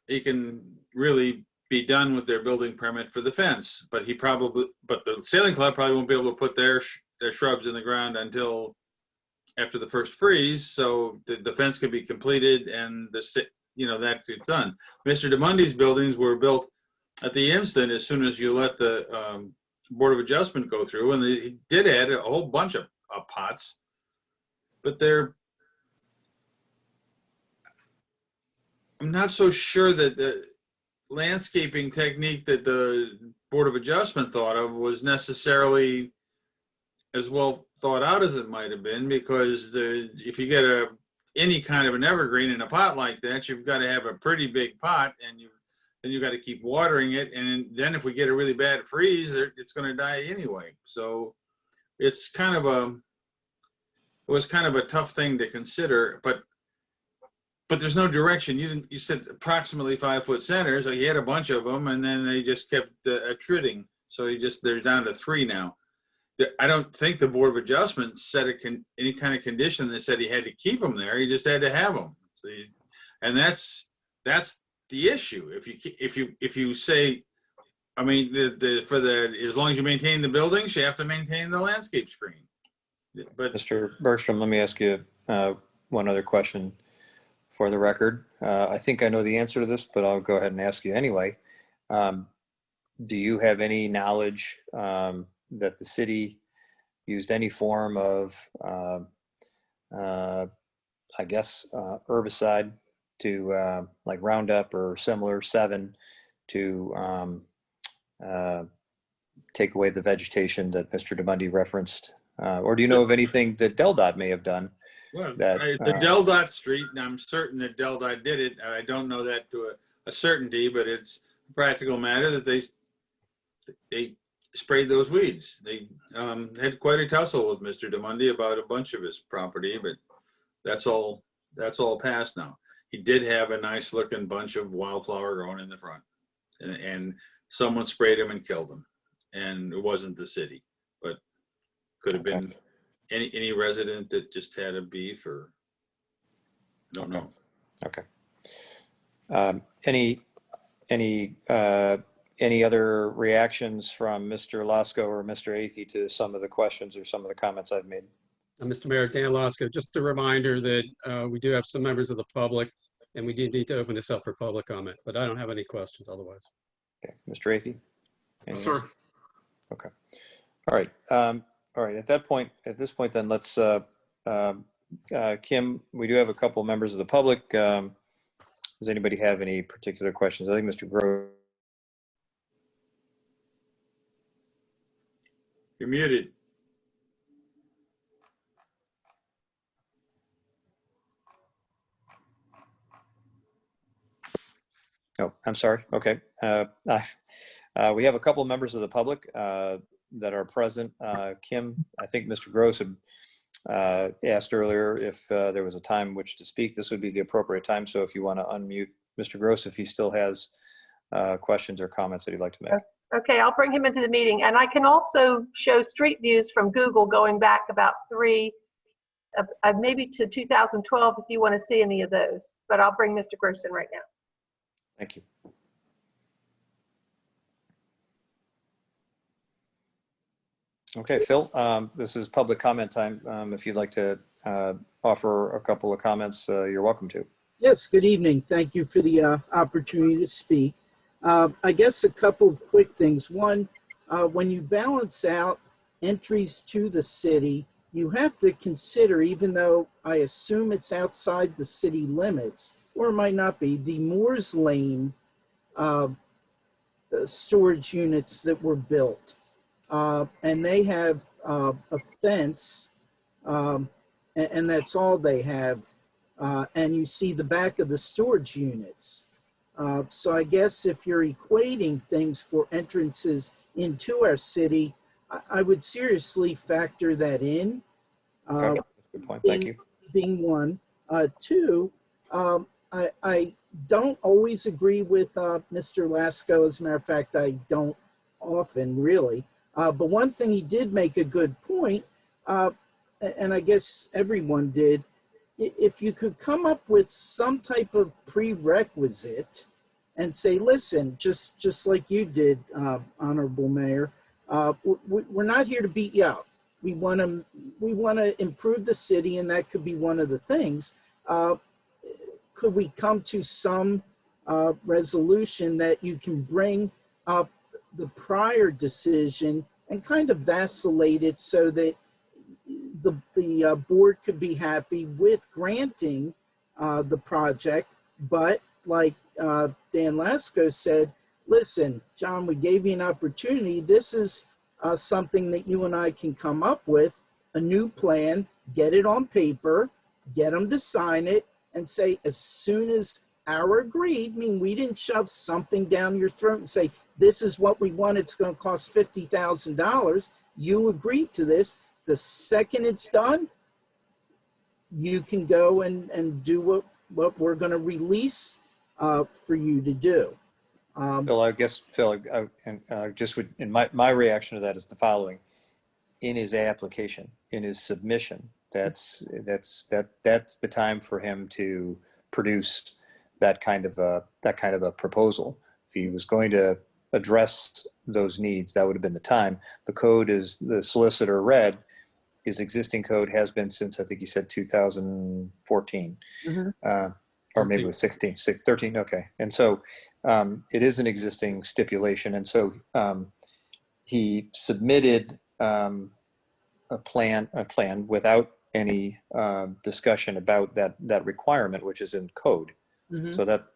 he can really be done with their building permit for the fence. But the Sailing Club probably won't be able to put their shrubs in the ground until after the first freeze, so the fence could be completed and that's it's done. Mr. DeMundy's buildings were built at the instant as soon as you let the Board of Adjustment go through, and he did add a whole bunch of pots, but I'm not so sure that the landscaping technique that the Board of Adjustment thought of was necessarily as well thought out as it might have been, because if you get any kind of an evergreen in a pot like that, you've got to have a pretty big pot, and then you've got to keep watering it, and then if we get a really bad freeze, it's going to die anyway. So it's it was kind of a tough thing to consider, but there's no direction. You said approximately 5-foot centers, so he had a bunch of them, and then they just kept attriting. So they're down to 3 now. I don't think the Board of Adjustment set any kind of condition that said he had to keep them there. He just had to have them. So and that's the issue. If you say, I mean, as long as you maintain the buildings, you have to maintain the landscape screen. But Mr. Bergstrom, let me ask you one other question for the record. I think I know the answer to this, but I'll go ahead and ask you anyway. Do you have any knowledge that the city used any form of, herbicide to like Roundup or similar 7 to take away the vegetation that Mr. DeMundy referenced? Or do you know of anything that DelDOT may have done? Well, that the DelDOT street, and I'm certain that DelDOT did it. I don't know that to a certainty, but it's a practical matter that they sprayed those weeds. They had quite a tussle with Mr. DeMundy about a bunch of his property, but that's all passed now. He did have a nice looking bunch of wildflower growing in the front, and someone sprayed him and killed him, and it wasn't the city, but could have been any resident that just had a beef, or I don't know. Okay. Any other reactions from Mr. Lasko or Mr. Athey to some of the questions or some of the comments I've made? Mr. Mayor, Dan Lasko, just a reminder that we do have some members of the public, and we do need to open this up for public comment, but I don't have any questions otherwise. Okay. Mr. Athey? Sir. Okay. All right. All right. At this point, then let's, Kim, we do have a couple members of the public. Does anybody have any particular questions? I think Mr. Gross. You're muted. Oh, I'm sorry. Okay. We have a couple members of the public that are present. Kim, I think Mr. Gross had asked earlier if there was a time in which to speak. This would be the appropriate time. So if you want to unmute Mr. Gross, if he still has questions or comments that he'd like to make. Okay, I'll bring him into the meeting. And I can also show street views from Google going back about maybe to 2012 if you want to see any of those. But I'll bring Mr. Gross in right now. Thank you. Okay, Phil, this is public comment time. If you'd like to offer a couple of comments, you're welcome to. Yes, good evening. Thank you for the opportunity to speak. I guess a couple of quick things. One, when you balance out entries to the city, you have to consider, even though I assume it's outside the city limits, or it might not be, the Moores Lane storage units that were built. And they have a fence, and that's all they have. And you see the back of the storage units. So I guess if you're equating things for entrances into our city, I would seriously factor that in. Okay, good point. Thank you. Being one. Two, I don't always agree with Mr. Lasko. As a matter of fact, I don't often really. But one thing he did make a good point, and I guess everyone did, if you could come up with some type of prerequisite and say, listen, just like you did, Honorable Mayor, we're not here to beat you up. we want to improve the city, and that could be one of the things. Could we come to some resolution that you can bring up the prior decision and kind of vacillate it so that the board could be happy with granting the project, but like Dan Lasko said, listen, John, we gave you an opportunity. This is something that you and I can come up with, a new plan, get it on paper, get them to sign it, and say, as soon as our agreed, I mean, we didn't shove something down your throat and say, this is what we want, it's going to cost $50,000. You agreed to this. The second it's done, you can go and do what we're going to release for you to do. Phil, I guess, Phil, my reaction to that is the following. In his application, in his submission, that's the time for him to produce that kind of a proposal. If he was going to address those needs, that would have been the time. The code, is the solicitor read, his existing code has been since, I think he said 2014, or maybe it was 13, okay. And so it is an existing stipulation. And so he submitted a plan without any discussion about that requirement, which is in code. So that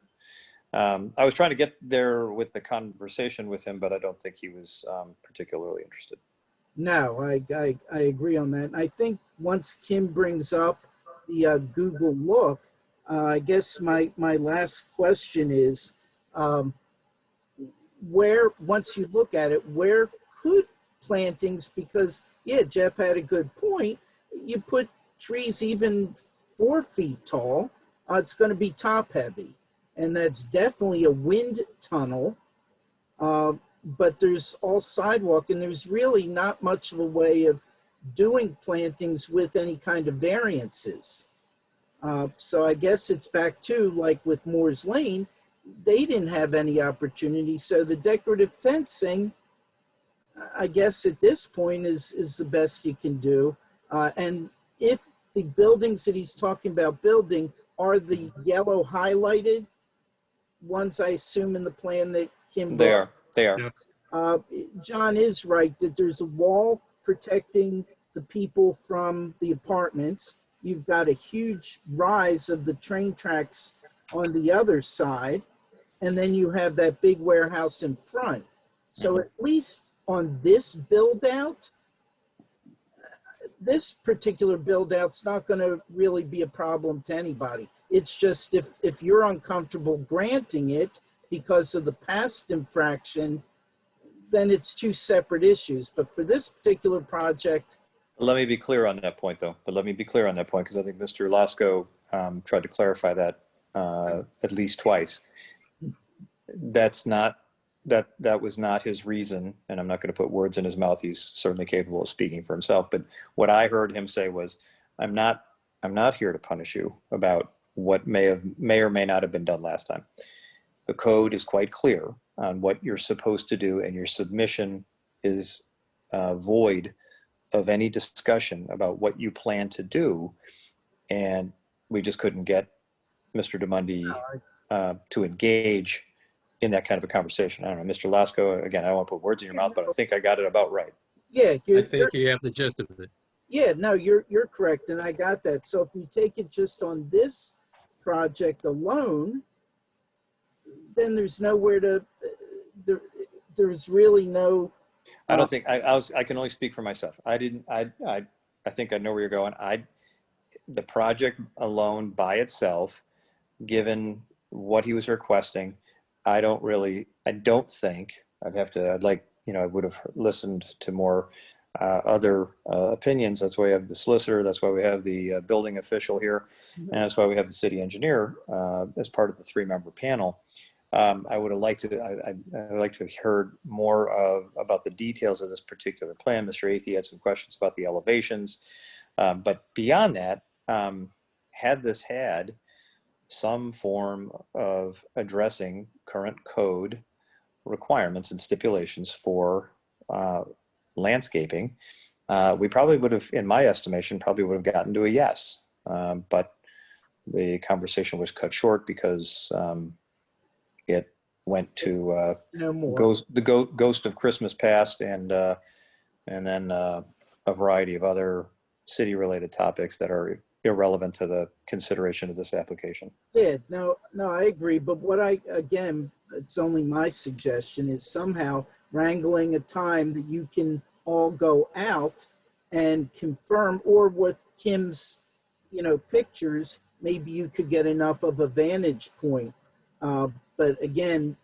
I was trying to get there with the conversation with him, but I don't think he was particularly interested. No, I agree on that. And I think once Kim brings up the Google look, I guess my last question is, where, once you look at it, where could plantings, because yeah, Jeff had a good point, you put trees even 4 feet tall, it's going to be top heavy. And that's definitely a wind tunnel. But there's all sidewalk, and there's really not much of a way of doing plantings with any kind of variances. So I guess it's back to, like with Moore's Lane, they didn't have any opportunity. So the decorative fencing, I guess at this point is the best you can do. And if the buildings that he's talking about building are the yellow highlighted ones, I assume in the plan that Kim brought. They are. Yep. John is right that there's a wall protecting the people from the apartments. You've got a huge rise of the train tracks on the other side. And then you have that big warehouse in front. So at least on this build out, this particular build out's not going to really be a problem to anybody. It's just if you're uncomfortable granting it because of the past infraction, then it's 2 separate issues. But for this particular project, Let me be clear on that point, though. Because I think Mr. Lasko tried to clarify that at least twice. That was not his reason, and I'm not going to put words in his mouth. He's certainly capable of speaking for himself. But what I heard him say was, "I'm not here to punish you about what may or may not have been done last time. The code is quite clear on what you're supposed to do, and your submission is void of any discussion about what you plan to do." And we just couldn't get Mr. DeMundi to engage in that kind of a conversation. I don't know, Mr. Lasko, again, I don't want to put words in your mouth, but I think I got it about right. yeah, I think you have the gist of it. yeah, no, you're correct, and I got that. So if we take it just on this project alone, then there's nowhere to. There's really no. I don't think I can only speak for myself. I think I know where you're going. The project alone by itself, given what he was requesting, I don't think I would have listened to more other opinions. That's why we have the solicitor. That's why we have the building official here. And that's why we have the city engineer as part of the 3-member panel. I would have liked to. I'd like to have heard more about the details of this particular plan. Mr. Athey had some questions about the elevations, but beyond that, had this had some form of addressing current code requirements and stipulations for landscaping, we probably would have, in my estimation, probably would have gotten to a yes. But the conversation was cut short because it went to No more. ghost of Christmas past, and then a variety of other city-related topics that are irrelevant to the consideration of this application. Yeah, no, I agree. But again, it's only my suggestion, is somehow wrangling a time that you can all go out and confirm, or with Kim's, pictures, maybe you could get enough of a vantage point. But again,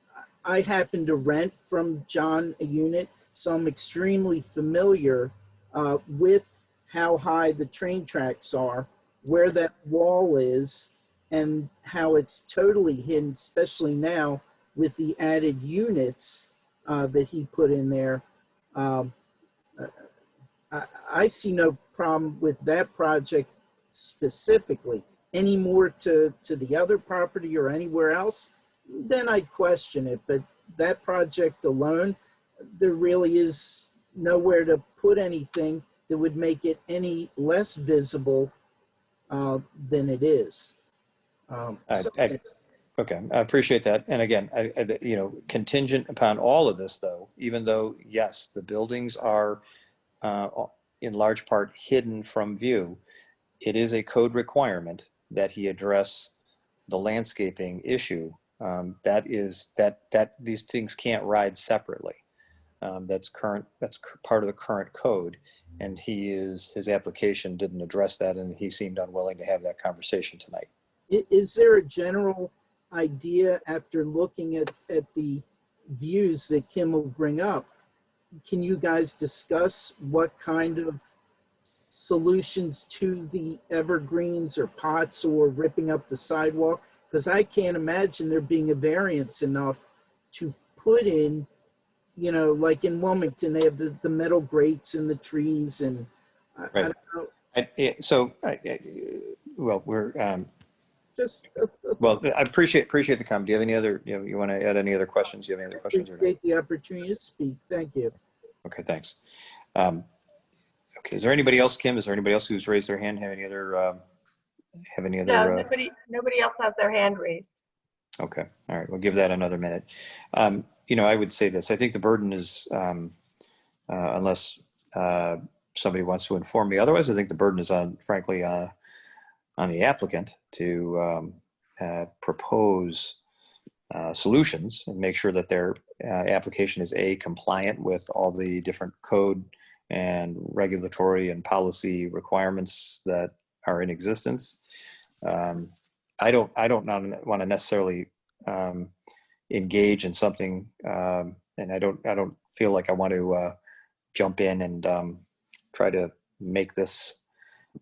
I happen to rent from John a unit, so I'm extremely familiar with how high the train tracks are, where that wall is, and how it's totally hidden, especially now with the added units that he put in there. I see no problem with that project specifically. Any more to the other property or anywhere else, then I'd question it. But that project alone, there really is nowhere to put anything that would make it any less visible than it is. Okay, I appreciate that. And again, contingent upon all of this, though, even though, yes, the buildings are in large part hidden from view, it is a code requirement that he address the landscaping issue. That these things can't ride separately. That's part of the current code, and his application didn't address that, and he seemed unwilling to have that conversation tonight. Is there a general idea, after looking at the views that Kim will bring up, can you guys discuss what kind of solutions to the evergreens or pots or ripping up the sidewalk? Because I can't imagine there being a variance enough to put in, like in Wilmington, they have the metal grates in the trees, and I don't know. Well, we're Just well. I appreciate the comment. Do you have any other? You want to add any other questions? Do you have any other questions? appreciate the opportunity to speak. Thank you. Okay, thanks. Okay, is there anybody else, Kim? Is there anybody else who's raised their hand? Have any other? No, nobody else has their hand raised. Okay, all right. We'll give that another minute. I would say this. I think the burden is, unless somebody wants to inform me otherwise, I think the burden is frankly, on the applicant to propose solutions and make sure that their application is compliant with all the different code and regulatory and policy requirements that are in existence. I don't want to necessarily engage in something, and I don't feel like I want to jump in and try to make this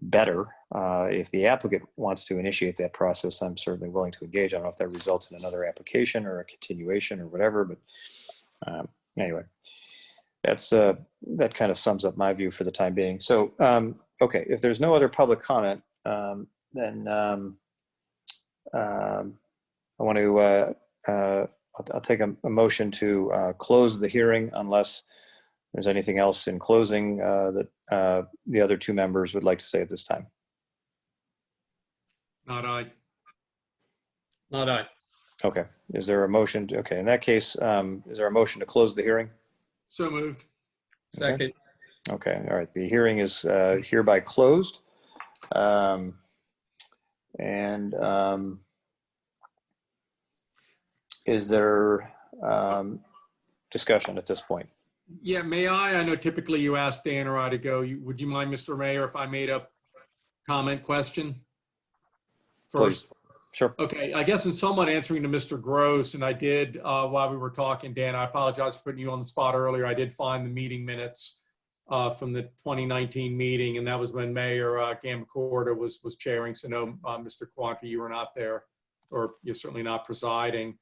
better. If the applicant wants to initiate that process, I'm certainly willing to engage. I don't know if that results in another application or a continuation or whatever, but anyway, that kind of sums up my view for the time being. So, okay, if there's no other public comment, then I want to, I'll take a motion to close the hearing unless there's anything else in closing that the other two members would like to say at this time. Not I. Okay. Is there a motion? Okay. In that case, is there a motion to close the hearing? So moved. Second. Okay. All right. The hearing is hereby closed. Is there discussion at this point? Yeah, may I? I know typically you ask Dan or I to go. Would you mind, Mr. Mayor, if I made a comment question first? Please. Sure. Okay, I guess in somewhat answering to Mr. Gross, and I did, while we were talking, Dan, I apologize for putting you on the spot earlier. I did find the meeting minutes from the 2019 meeting, and that was when Mayor Gambacorta was chairing. So no, Mr. Quanti, you were not there, or you're certainly not presiding.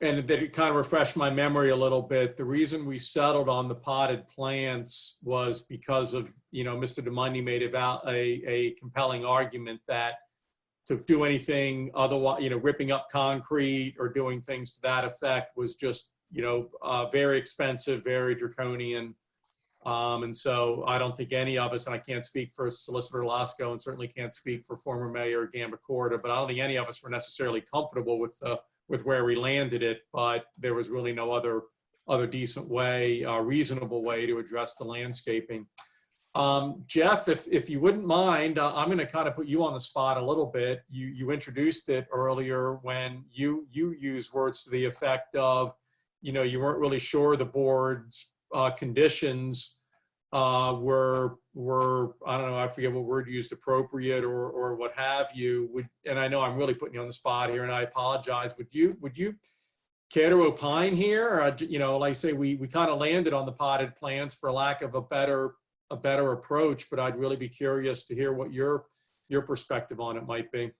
And that it kind of refreshed my memory a little bit. The reason we settled on the potted plants was because of, Mr. DeMundi made a compelling argument that to do anything otherwise, ripping up concrete or doing things to that effect was just, very expensive, very draconian. And so I don't think any of us, and I can't speak for Solicitor Lasco and certainly can't speak for former Mayor Gambacorta, but I don't think any of us were necessarily comfortable with where we landed it, but there was really no other decent way, reasonable way to address the landscaping. Jeff, if you wouldn't mind, I'm going to kind of put you on the spot a little bit. You introduced it earlier when you used words to the effect of, you weren't really sure the board's conditions were I don't know, I forget what word you used, appropriate or what have you. And I know I'm really putting you on the spot here, and I apologize. Would you care to opine here? Like I say, we kind of landed on the potted plants for lack of a better approach, but I'd really be curious to hear what your perspective on it might be.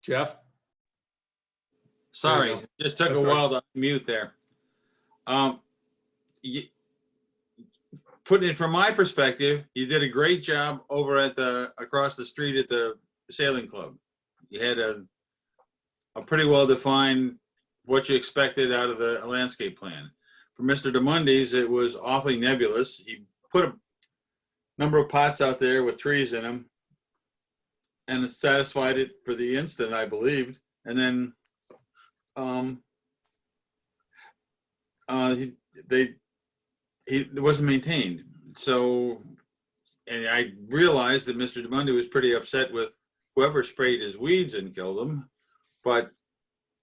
Jeff? Sorry, There you go. just took That's a all right. while to mute there. Putting it from my perspective, you did a great job over at across the street at the sailing club. You had a pretty well defined what you expected out of the landscape plan. For Mr. DeMundy's, it was awfully nebulous. He put a number of pots out there with trees in them, and it satisfied it for the instant, I believed. And then it wasn't maintained. So, and I realized that Mr. DeMundy was pretty upset with whoever sprayed his weeds and killed them. But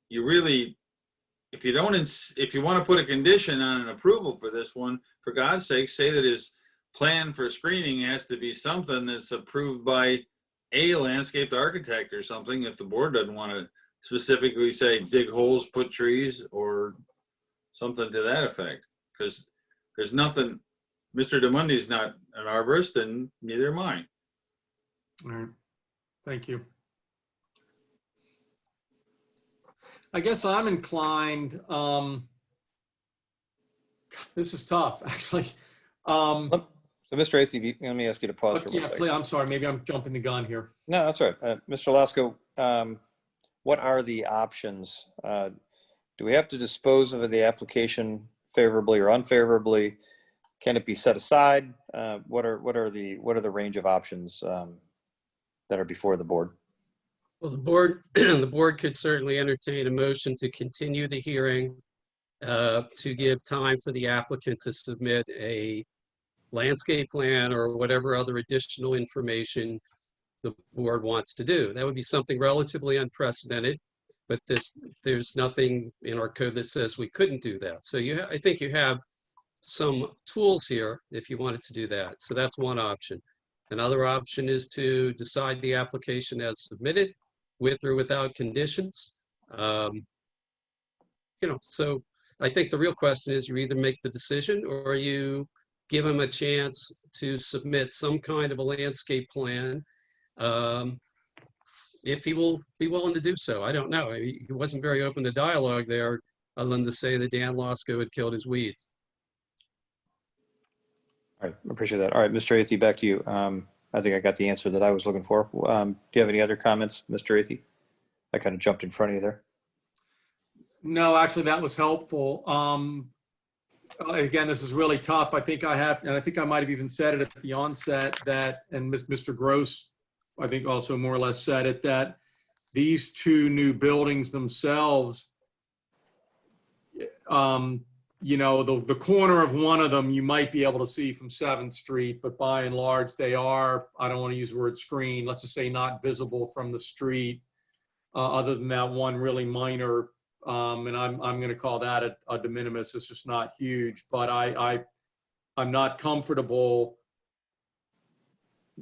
you really, if you want to put a condition on an approval for this one, for God's sake, say that his plan for screening has to be something that's approved by a landscaped architect or something. If the board doesn't want to specifically say dig holes, put trees, or something to that effect, because there's nothing. Mr. DeMundy's not an arborist, and neither am I. All right. Thank you. I guess I'm inclined, this is tough, actually. So, Mr. AC, let me ask you to pause for one Yeah, second. please, I'm sorry, maybe I'm jumping the gun here. No, that's all right. Mr. Lasco, what are the options? Do we have to dispose of the application favorably or unfavorably? Can it be set aside? What are the range of options that are before the board? Well, the board could certainly entertain a motion to continue the hearing to give time for the applicant to submit a landscape plan or whatever other additional information the board wants to do. That would be something relatively unprecedented, but there's nothing in our code that says we couldn't do that. So I think you have some tools here if you wanted to do that. So that's one option. Another option is to decide the application as submitted, with or without conditions. So I think the real question is you either make the decision or you give him a chance to submit some kind of a landscape plan. If he will be willing to do so, I don't know. He wasn't very open to dialogue there, other than to say that Dan Lasco had killed his weeds. All right, appreciate that. All right, Mr. Athey, back to you. I think I got the answer that I was looking for. Do you have any other comments, Mr. Athey? I kind of jumped in front of you there. No, actually, that was helpful. Again, this is really tough. I think I might have even said it at the onset that, and Mr. Gross, I think also more or less said it, that these two new buildings themselves, the corner of one of them you might be able to see from 7th Street, but by and large they are, I don't want to use the word screen, let's just say not visible from the street, other than that one really minor, and I'm going to call that a de minimis. It's just not huge, but I'm not comfortable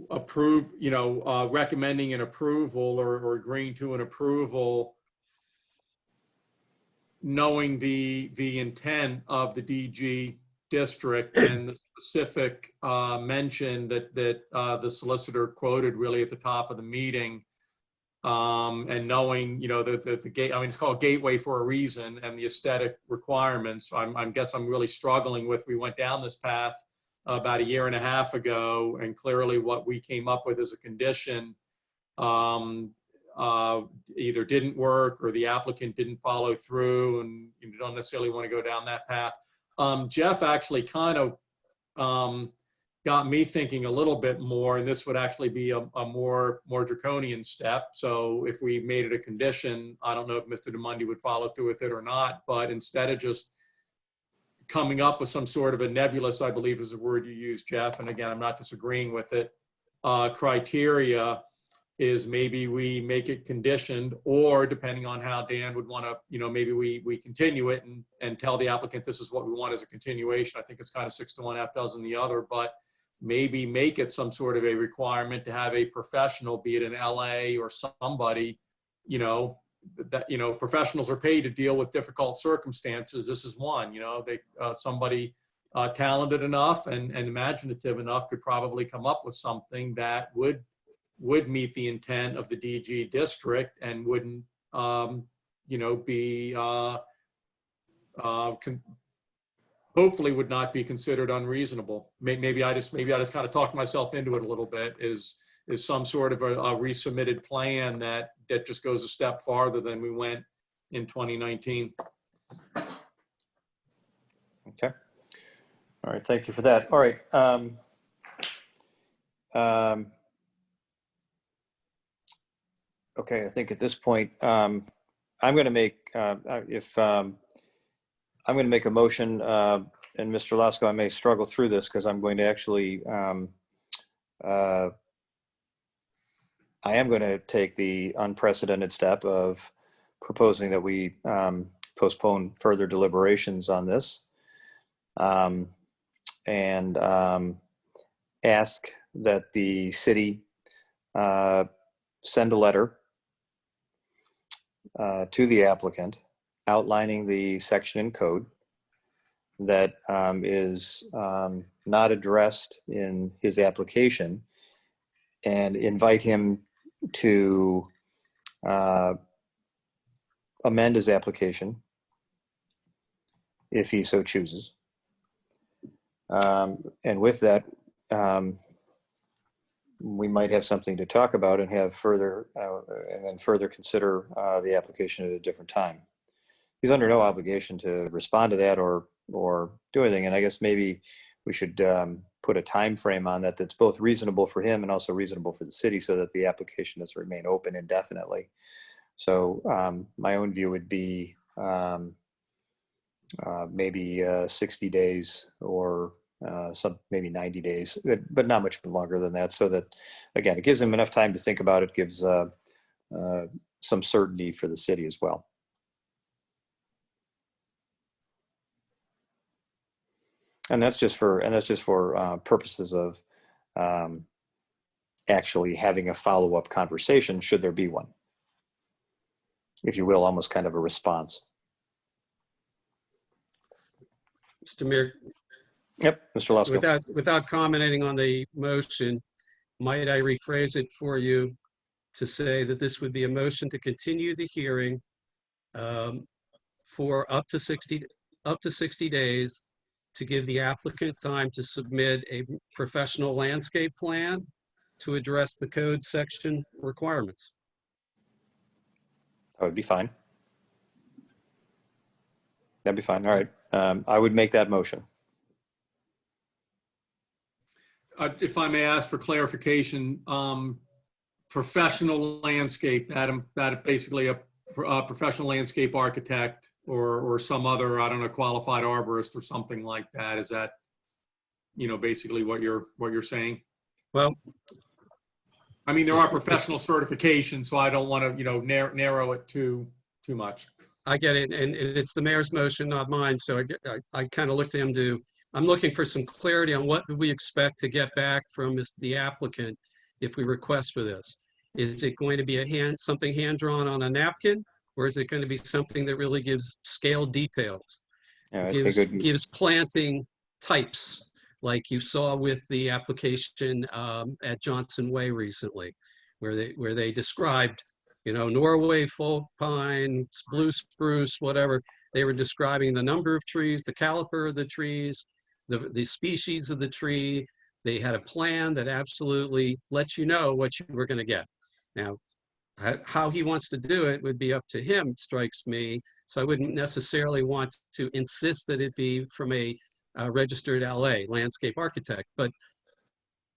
recommending an approval or agreeing to an approval knowing the intent of the DG district and the specific mention that the solicitor quoted really at the top of the meeting, and knowing the gate. I mean, it's called Gateway for a reason, and the aesthetic requirements. I guess I'm really struggling with. We went down this path about 1.5 years ago, and clearly what we came up with as a condition. either didn't work or the applicant didn't follow through, and you don't necessarily want to go down that path. Jeff actually kind of got me thinking a little bit more, and this would actually be a more draconian step. So if we made it a condition, I don't know if Mr. DeMundi would follow through with it or not, but instead of just coming up with some sort of a nebulous, I believe is the word you used, Jeff, and again, I'm not disagreeing with it, criteria, is maybe we make it conditioned, or depending on how Dan would want to, maybe we continue it and tell the applicant this is what we want as a continuation. I think it's kind of 6 to 1, half dozen the other, but maybe make it some sort of a requirement to have a professional, be it in LA or somebody, that, professionals are paid to deal with difficult circumstances. This is one, somebody talented enough and imaginative enough could probably come up with something that would meet the intent of the DG district and wouldn't, be, hopefully would not be considered unreasonable. Maybe I just kind of talked myself into it a little bit, is some sort of a resubmitted plan that just goes a step farther than we went in 2019. Okay. All right. Thank you for that. All right. Okay. I think at this point, I'm going to make, I'm going to make a motion, and Mr. Lasko, I may struggle through this because I'm going to actually, I am going to take the unprecedented step of proposing that we postpone further deliberations on this, and ask that the city send a letter to the applicant outlining the section in code that is not addressed in his application, and invite him to amend his application if he so chooses. And with that, we might have something to talk about and have further, and then further consider the application at a different time. He's under no obligation to respond to that or do anything. And I guess maybe we should put a time frame on that that's both reasonable for him and also reasonable for the city, so that the application doesn't remain open indefinitely. So my own view would be maybe 60 days or maybe 90 days, but not much longer than that, so that, again, it gives him enough time to think about it, gives some certainty for the city as well. And that's just for purposes of actually having a follow-up conversation, should there be one, if you will, almost kind of a response. Mr. Mayor, Yep, Mr. Lasko. without commenting on the motion, might I rephrase it for you to say that this would be a motion to continue the hearing for up to 60 days, to give the applicant time to submit a professional landscape plan to address the code section requirements. That would be fine. That'd be fine. All right. I would make that motion. If I may ask for clarification, professional landscape, Adam, that basically a professional landscape architect or some other, I don't know, qualified arborist or something like that. Is that, basically what you're saying? Well, I mean, there are professional certifications, so I don't want to, narrow it too much. I get it, and it's the mayor's motion, not mine. So I kind of looked to him I'm looking for some clarity on what do we expect to get back from the applicant if we request for this. Is it going to be something hand-drawn on a napkin, or is it going to be something that really gives scaled details? Yeah, gives planting types, like you saw with the application at Johnson Way recently, where they described, Norway folk pine, blue spruce, whatever. They were describing the number of trees, the caliper of the trees, the species of the tree. They had a plan that absolutely lets you know what you were going to get. Now, How he wants to do it would be up to him, it strikes me. So I wouldn't necessarily want to insist that it be from a registered LA landscape architect, but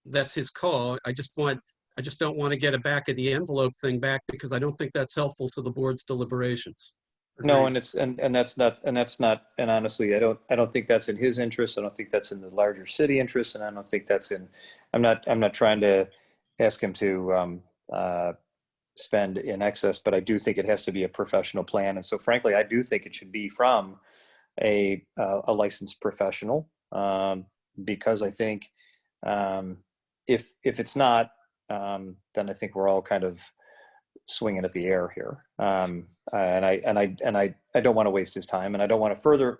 that's his call. I just don't want to get a back of the envelope thing back, because I don't think that's helpful to the board's deliberations. No, and that's not, and honestly, I don't think that's in his interest. I don't think that's in the larger city interest, and I don't think that's in, I'm not trying to ask him to spend in excess, but I do think it has to be a professional plan. And so frankly, I do think it should be from a licensed professional, because I think if it's not, then I think we're all kind of swinging at the air here. And I don't want to waste his time, and I don't want to further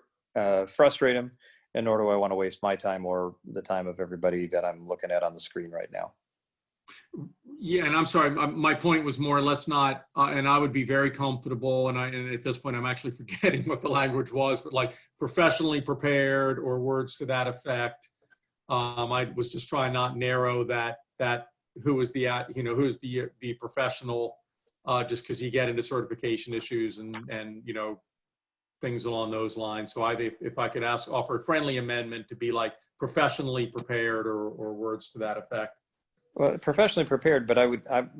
frustrate him, and nor do I want to waste my time or the time of everybody that I'm looking at on the screen right now. Yeah, and I'm sorry, my point was more, let's not, and I would be very comfortable, and at this point, I'm actually forgetting what the language was, but like professionally prepared or words to that effect. I was just trying not narrow that who is the, who's the professional, just because you get into certification issues and things along those lines. So if I could offer a friendly amendment to be like professionally prepared or words to that effect. Well, professionally prepared, but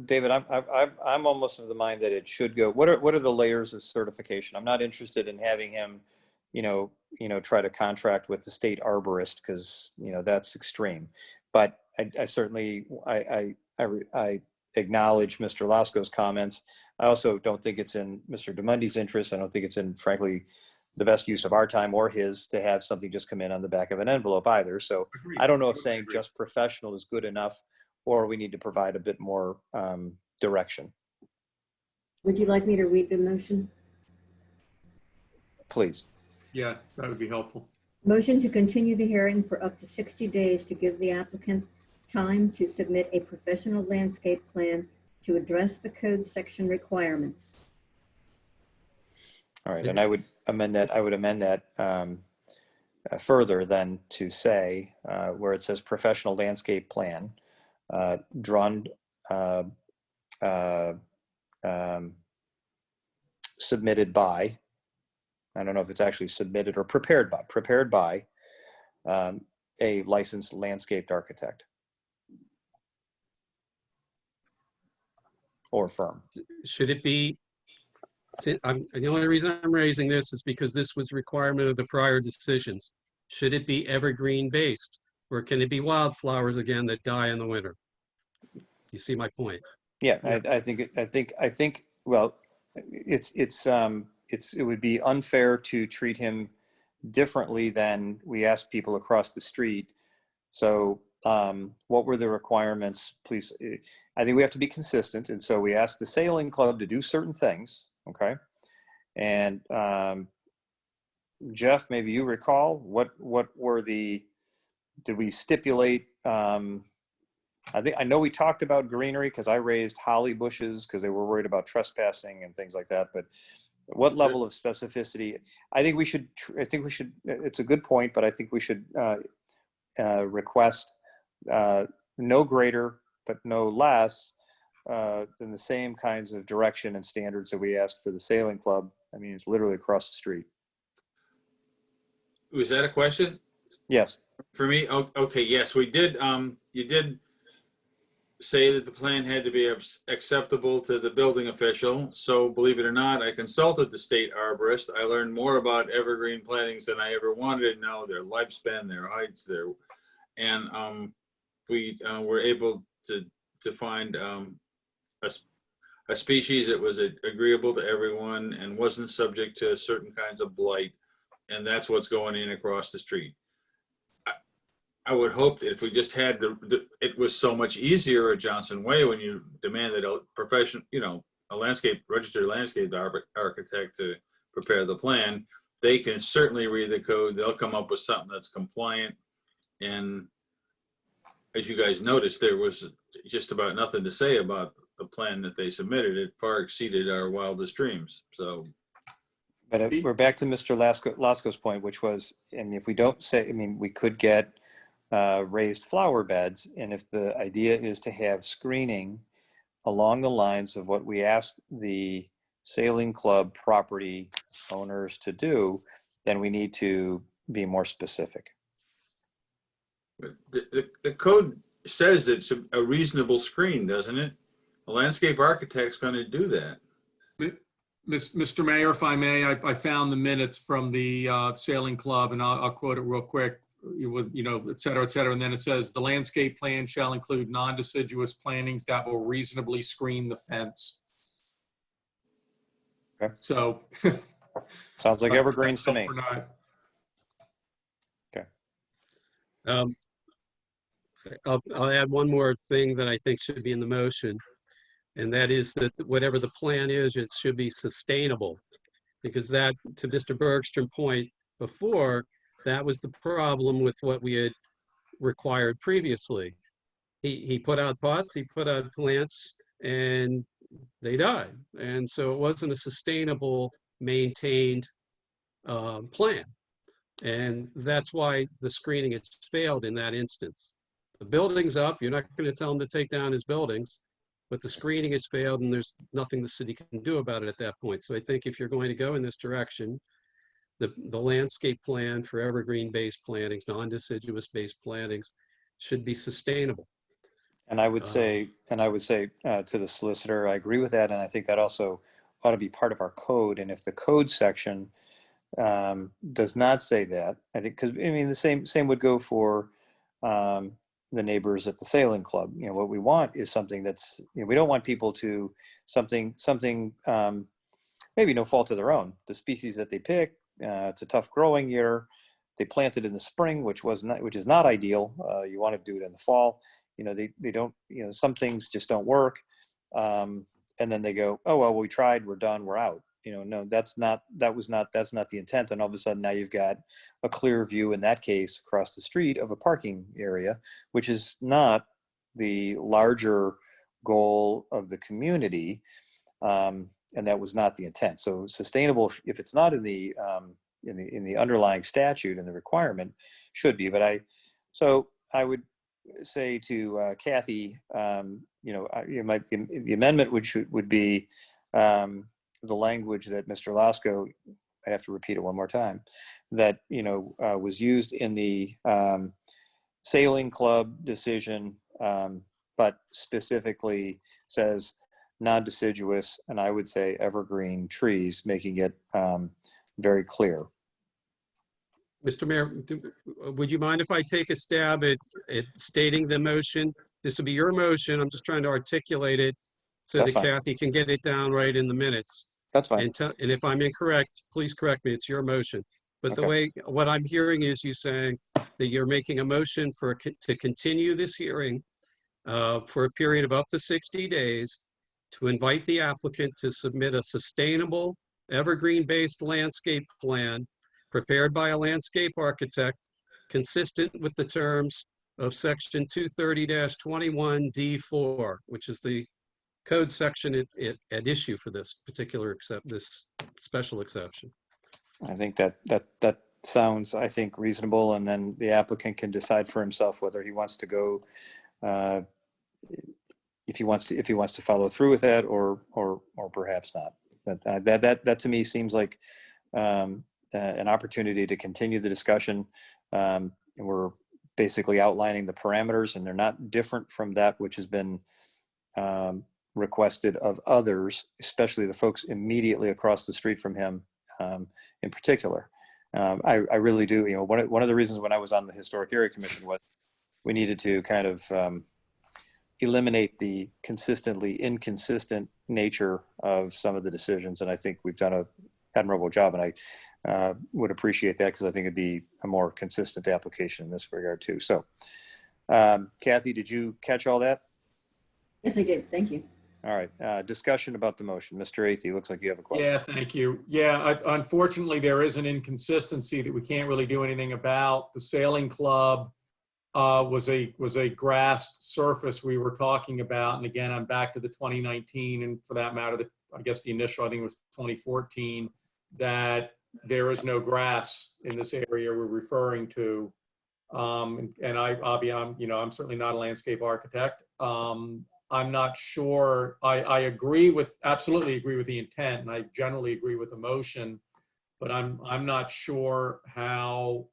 David, I'm almost of the mind that it should go. What are the layers of certification? I'm not interested in having him, try to contract with the state arborist, because that's extreme. But I certainly acknowledge Mr. Lasco's comments. I also don't think it's in Mr. DeMundy's interest. I don't think it's in, frankly, the best use of our time or his to have something just come in on the back of an envelope either. So Agreed. I don't know if saying just professional is good enough, or we need to provide a bit more direction. Would you like me to read the motion? Please. Yeah, that would be helpful. Motion to continue the hearing for up to 60 days to give the applicant time to submit a professional landscape plan to address the code section requirements. All right, and I would amend that further then to say where it says professional landscape plan drawn, submitted by, I don't know if it's actually submitted or prepared by a licensed landscaped architect or firm. Should it be, the only reason I'm raising this is because this was a requirement of the prior decisions. Should it be evergreen based, or can it be wildflowers again that die in the winter? You see my point? Yeah, I think, well, it would be unfair to treat him differently than we asked people across the street. So what were the requirements, please? I think we have to be consistent. And so we asked the sailing club to do certain things, okay? And Jeff, maybe you recall, what were did we stipulate, I know we talked about greenery because I raised holly bushes because they were worried about trespassing and things like that. But what level of specificity? I think we should, it's a good point, but I think we should request no greater, but no less than the same kinds of direction and standards that we asked for the sailing club. I mean, it's literally across the street. Was that a question? Yes. For me? Okay, yes, we did. You did say that the plan had to be acceptable to the building official. So believe it or not, I consulted the state arborist. I learned more about evergreen plantings than I ever wanted to know, their lifespan, their heights, and we were able to find a species that was agreeable to everyone and wasn't subject to certain kinds of blight. And that's what's going in across the street. I would hope that if we just had it was so much easier at Johnson Way when you demanded a professional, a registered landscape architect to prepare the plan. They can certainly read the code. They'll come up with something that's compliant. And as you guys noticed, there was just about nothing to say about the plan that they submitted. It far exceeded our wildest dreams. So. But we're back to Mr. Lasco's point, which was, if we don't say, we could get raised flower beds, and if the idea is to have screening along the lines of what we asked the sailing club property owners to do, then we need to be more specific. But the code says it's a reasonable screen, doesn't it? A landscape architect's going to do that. Mr. Mayor, if I may, I found the minutes from the sailing club, and I'll quote it real quick. Et cetera, et cetera. And then it says, the landscape plan shall include non-deciduous plantings that will reasonably screen the fence. Okay. So. Sounds like evergreens to me. Okay. I'll add one more thing that I think should be in the motion, and that is that whatever the plan is, it should be sustainable, because that, to Mr. Bergstrom's point before, that was the problem with what we had required previously. He put out pots, he put out plants, and they died. And so it wasn't a sustainable, maintained plan. And that's why the screening has failed in that instance. The building's up, you're not going to tell him to take down his buildings, but the screening has failed and there's nothing the city can do about it at that point. So I think if you're going to go in this direction, the landscape plan for evergreen-based plantings, non-deciduous-based plantings should be sustainable. And I would say, to the solicitor, I agree with that, and I think that also ought to be part of our code. And if the code section does not say that, I think, because I mean the same would go for the neighbors at the sailing club. You know, what we want is something that's, you know, we don't want people to something maybe no fault of their own. The species that they pick, it's a tough growing year. They plant it in the spring, which is not ideal. You want to do it in the fall. You know, they don't, you know, some things just don't work. And then they go, oh, well, we tried, we're done, we're out. You know, no, that's not the intent. And all of a sudden now you've got a clear view in that case across the street of a parking area, which is not the larger goal of the community. And that was not the intent. So sustainable, if it's not in the underlying statute and the requirement, should be. But I would say to Kathy, you know, the amendment would be the language that Mr. Lasko, I have to repeat it one more time, that, you know, was used in the sailing club decision, but specifically says non-deciduous, and I would say evergreen trees, making it very clear. Mr. Mayor, would you mind if I take a stab at stating the motion? This will be your motion. I'm just trying to articulate it so That's that fine. Kathy can get it down right in the minutes. That's fine. And if I'm incorrect, please correct me. It's your motion. But the way, what I'm hearing is you saying that you're making a motion to continue this hearing for a period of up to 60 days to invite the applicant to submit a sustainable evergreen-based landscape plan prepared by a landscape architect consistent with the terms of section 230-21D4, which is the code section at issue for this particular this special exception. I think that sounds, I think, reasonable, and then the applicant can decide for himself whether he wants to go, if he wants to follow through with that, or perhaps not. But that to me seems like an opportunity to continue the discussion, and we're basically outlining the parameters, and they're not different from that which has been requested of others, especially the folks immediately across the street from him, in particular. I really do. You know, one of the reasons when I was on the Historic Area Commission was we needed to kind of eliminate the consistently inconsistent nature of some of the decisions, and I think we've done an admirable job, and I would appreciate that, because I think it'd be a more consistent application in this regard too. So, Kathy, did you catch all that? Yes, I did. Thank you. All right. Discussion about the motion. Mr. Athey, looks like you have a question. Yeah, thank you. Yeah, unfortunately, there is an inconsistency that we can't really do anything about. The sailing club was a grassed surface we were talking about. And again, I'm back to the 2019, and for that matter, I guess the initial, I think it was 2014, that there is no grass in this area we're referring to. And I'm certainly not a landscape architect. I'm not sure. Absolutely agree with the intent, and I generally agree with the motion, but I'm not sure how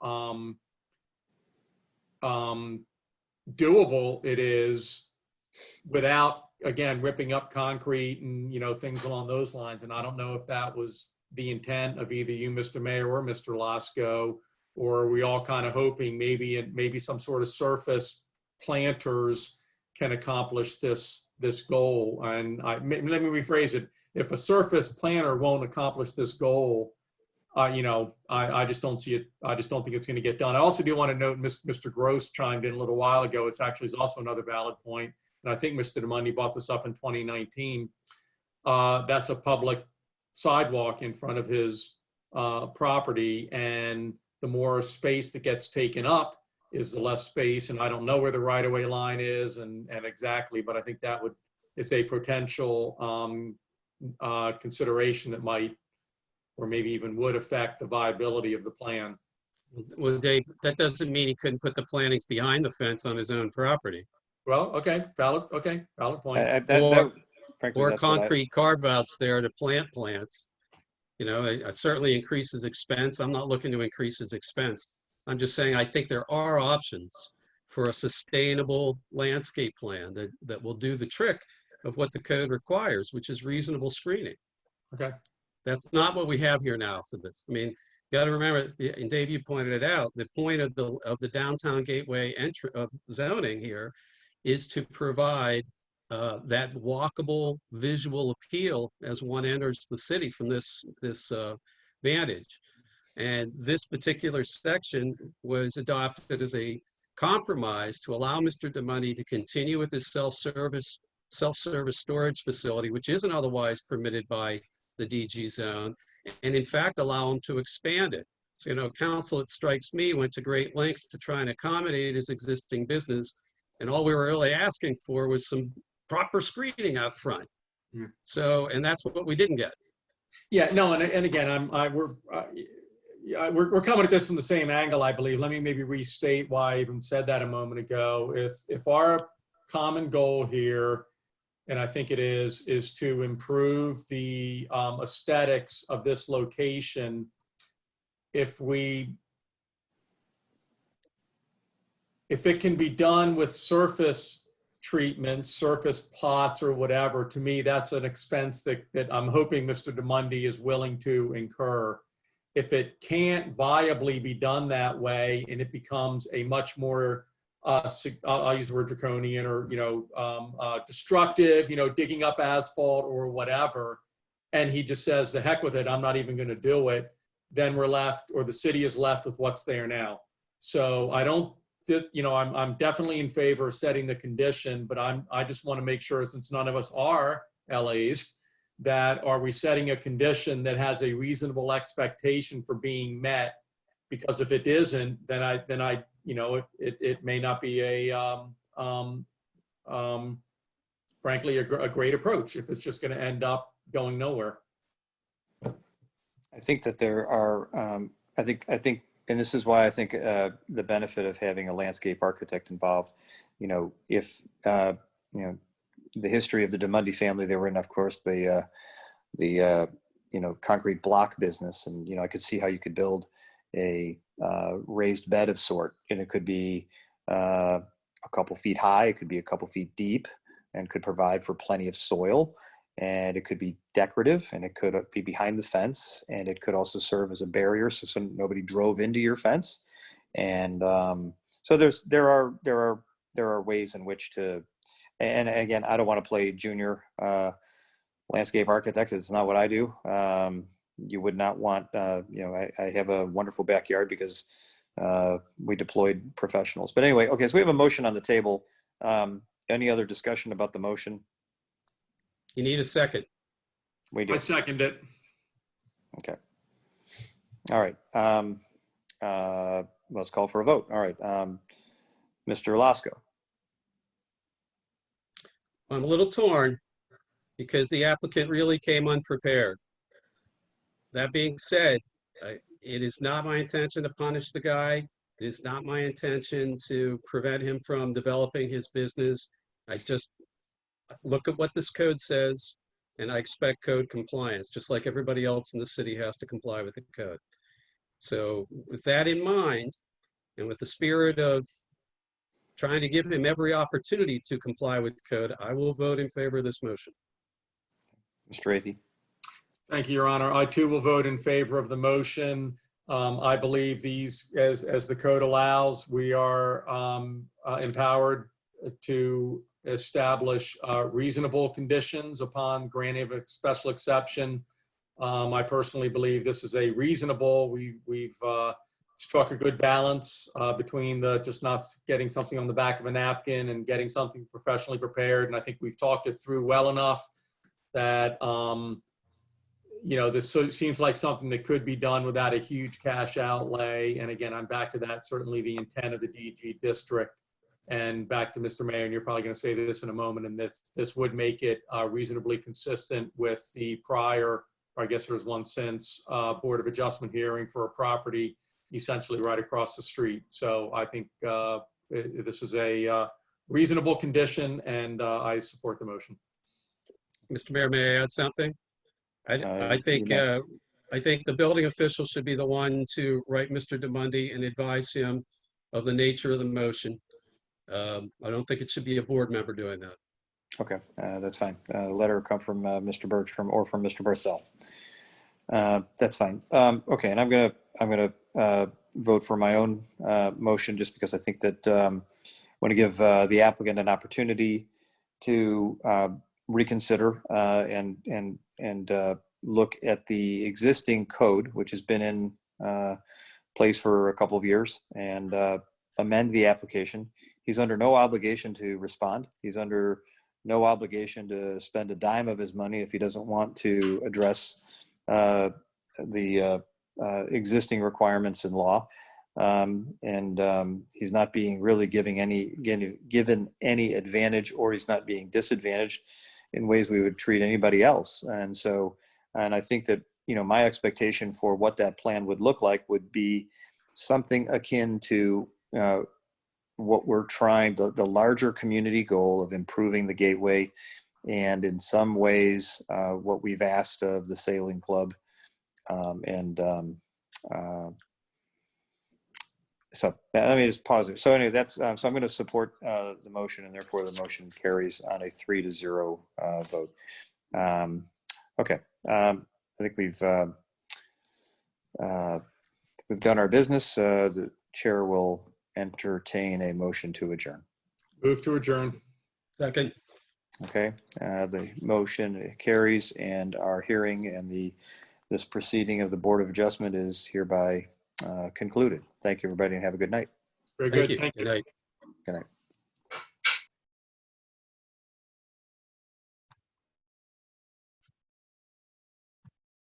doable it is without, again, ripping up concrete and, things along those lines. And I don't know if that was the intent of either you, Mr. Mayor, or Mr. Lasko, or are we all kind of hoping maybe some sort of surface planters can accomplish this goal. And let me rephrase it. If a surface planter won't accomplish this goal, I just don't see it. I just don't think it's going to get done. I also do want to note, Mr. Gross chimed in a little while ago. It's actually also another valid point. And I think Mr. DeMundi brought this up in 2019. That's a public sidewalk in front of his property. And the more space that gets taken up is the less space. And I don't know where the right-of-way line is and exactly, but I think it's a potential consideration that might, or maybe even would, affect the viability of the plan. Well, Dave, that doesn't mean he couldn't put the plantings behind the fence on his own property. Well, okay, valid point. Frankly, Or that's what concrete carve-outs there to plant plants. It certainly increases expense. I'm not looking to increase his expense. I'm just saying I think there are options for a sustainable landscape plan that will do the trick of what the code requires, which is reasonable screening. Okay. That's not what we have here now for this. I mean, you got to remember, and Dave, you pointed it out, the point of the downtown gateway zoning here is to provide that walkable visual appeal as one enters the city from this vantage. And this particular section was adopted as a compromise to allow Mr. DeMundi to continue with his self-service storage facility, which isn't otherwise permitted by the DG zone, and in fact allow him to expand it. So, council, it strikes me, went to great lengths to try and accommodate his existing business, and all we were really asking for was some proper screening out front. Yeah. So, and that's what we didn't get. Yeah, no, and again, we're coming at this from the same angle, I believe. Let me maybe restate why I even said that a moment ago. If our common goal here, and I think it is to improve the aesthetics of this location, if it can be done with surface treatments, surface plots or whatever, to me, that's an expense that I'm hoping Mr. DeMundi is willing to incur. If it can't viably be done that way and it becomes a much more, I'll use the word draconian or, destructive, digging up asphalt or whatever, and he just says, the heck with it, I'm not even going to do it, then we're left, or the city is left with what's there now. So I'm definitely in favor of setting the condition, but I just want to make sure, since none of us are LAs, that are we setting a condition that has a reasonable expectation for being met? Because if it isn't, then it may not be frankly a great approach if it's just going to end up going nowhere. I think that there are, I think, and this is why I think the benefit of having a landscape architect involved, if, the history of the DeMundi family, they were in, of course, the concrete block business. And, I could see how you could build a raised bed of sort, and it could be a couple feet high, it could be a couple feet deep, and could provide for plenty of soil. And it could be decorative, and it could be behind the fence, and it could also serve as a barrier so nobody drove into your fence. And so there are ways in which to, and again, I don't want to play junior landscape architect. It's not what I do. You would not want, I have a wonderful backyard because we deployed professionals. But anyway, okay, so we have a motion on the table. Any other discussion about the motion? You need a second. We do. I second it. Okay. All right. Let's call for a vote. All right. Mr. Lasko. I'm a little torn because the applicant really came unprepared. That being said, it is not my intention to punish the guy. It is not my intention to prevent him from developing his business. look at what this code says, and I expect code compliance, just like everybody else in the city has to comply with the code. So with that in mind, and with the spirit of trying to give him every opportunity to comply with code, I will vote in favor of this motion. Mr. Athey. Thank you, Your Honor. I too will vote in favor of the motion. I believe these, as the code allows, we are empowered to establish reasonable conditions upon granting of a special exception. I personally believe this is a reasonable, we've struck a good balance between the just not getting something on the back of a napkin and getting something professionally prepared. And I think we've talked it through well enough that, you know, this seems like something that could be done without a huge cash outlay. And again, I'm back to that, certainly the intent of the DG district. And back to Mr. Mayor, and you're probably going to say this in a moment, and this would make it reasonably consistent with the prior, or I guess there was one since, Board of Adjustment hearing for a property essentially right across the street. So I think this is a reasonable condition, and I support the motion. Mr. Mayor, may I add something? I think the building official should be the one to write Mr. DeMundi and advise him of the nature of the motion. I don't think it should be a board member doing that. Okay, that's fine. Letter come from Mr. Birch or from Mr. Berthel. That's fine. Okay, and I'm gonna vote for my own motion just because I think that I want to give the applicant an opportunity to reconsider and look at the existing code, which has been in place for a couple of years, and amend the application. He's under no obligation to respond. He's under no obligation to spend a dime of his money if he doesn't want to address the existing requirements in law. He's not being really given any advantage, or he's not being disadvantaged in ways we would treat anybody else. And I think that, you know, my expectation for what that plan would look like would be something akin to what we're trying, the larger community goal of improving the gateway, and in some ways what we've asked of the sailing club. So let me just pause it. So anyway, that's so I'm going to support the motion, and therefore the motion carries on a 3-0 vote. Okay, I think we've done our business. The chair will entertain a motion to adjourn. Move to adjourn. Second. Okay, the motion carries, and our hearing and this proceeding of the Board of Adjustment is hereby concluded. Thank you, everybody, and have a good night. Very good. Thank you. Thank you. Good night. Good night.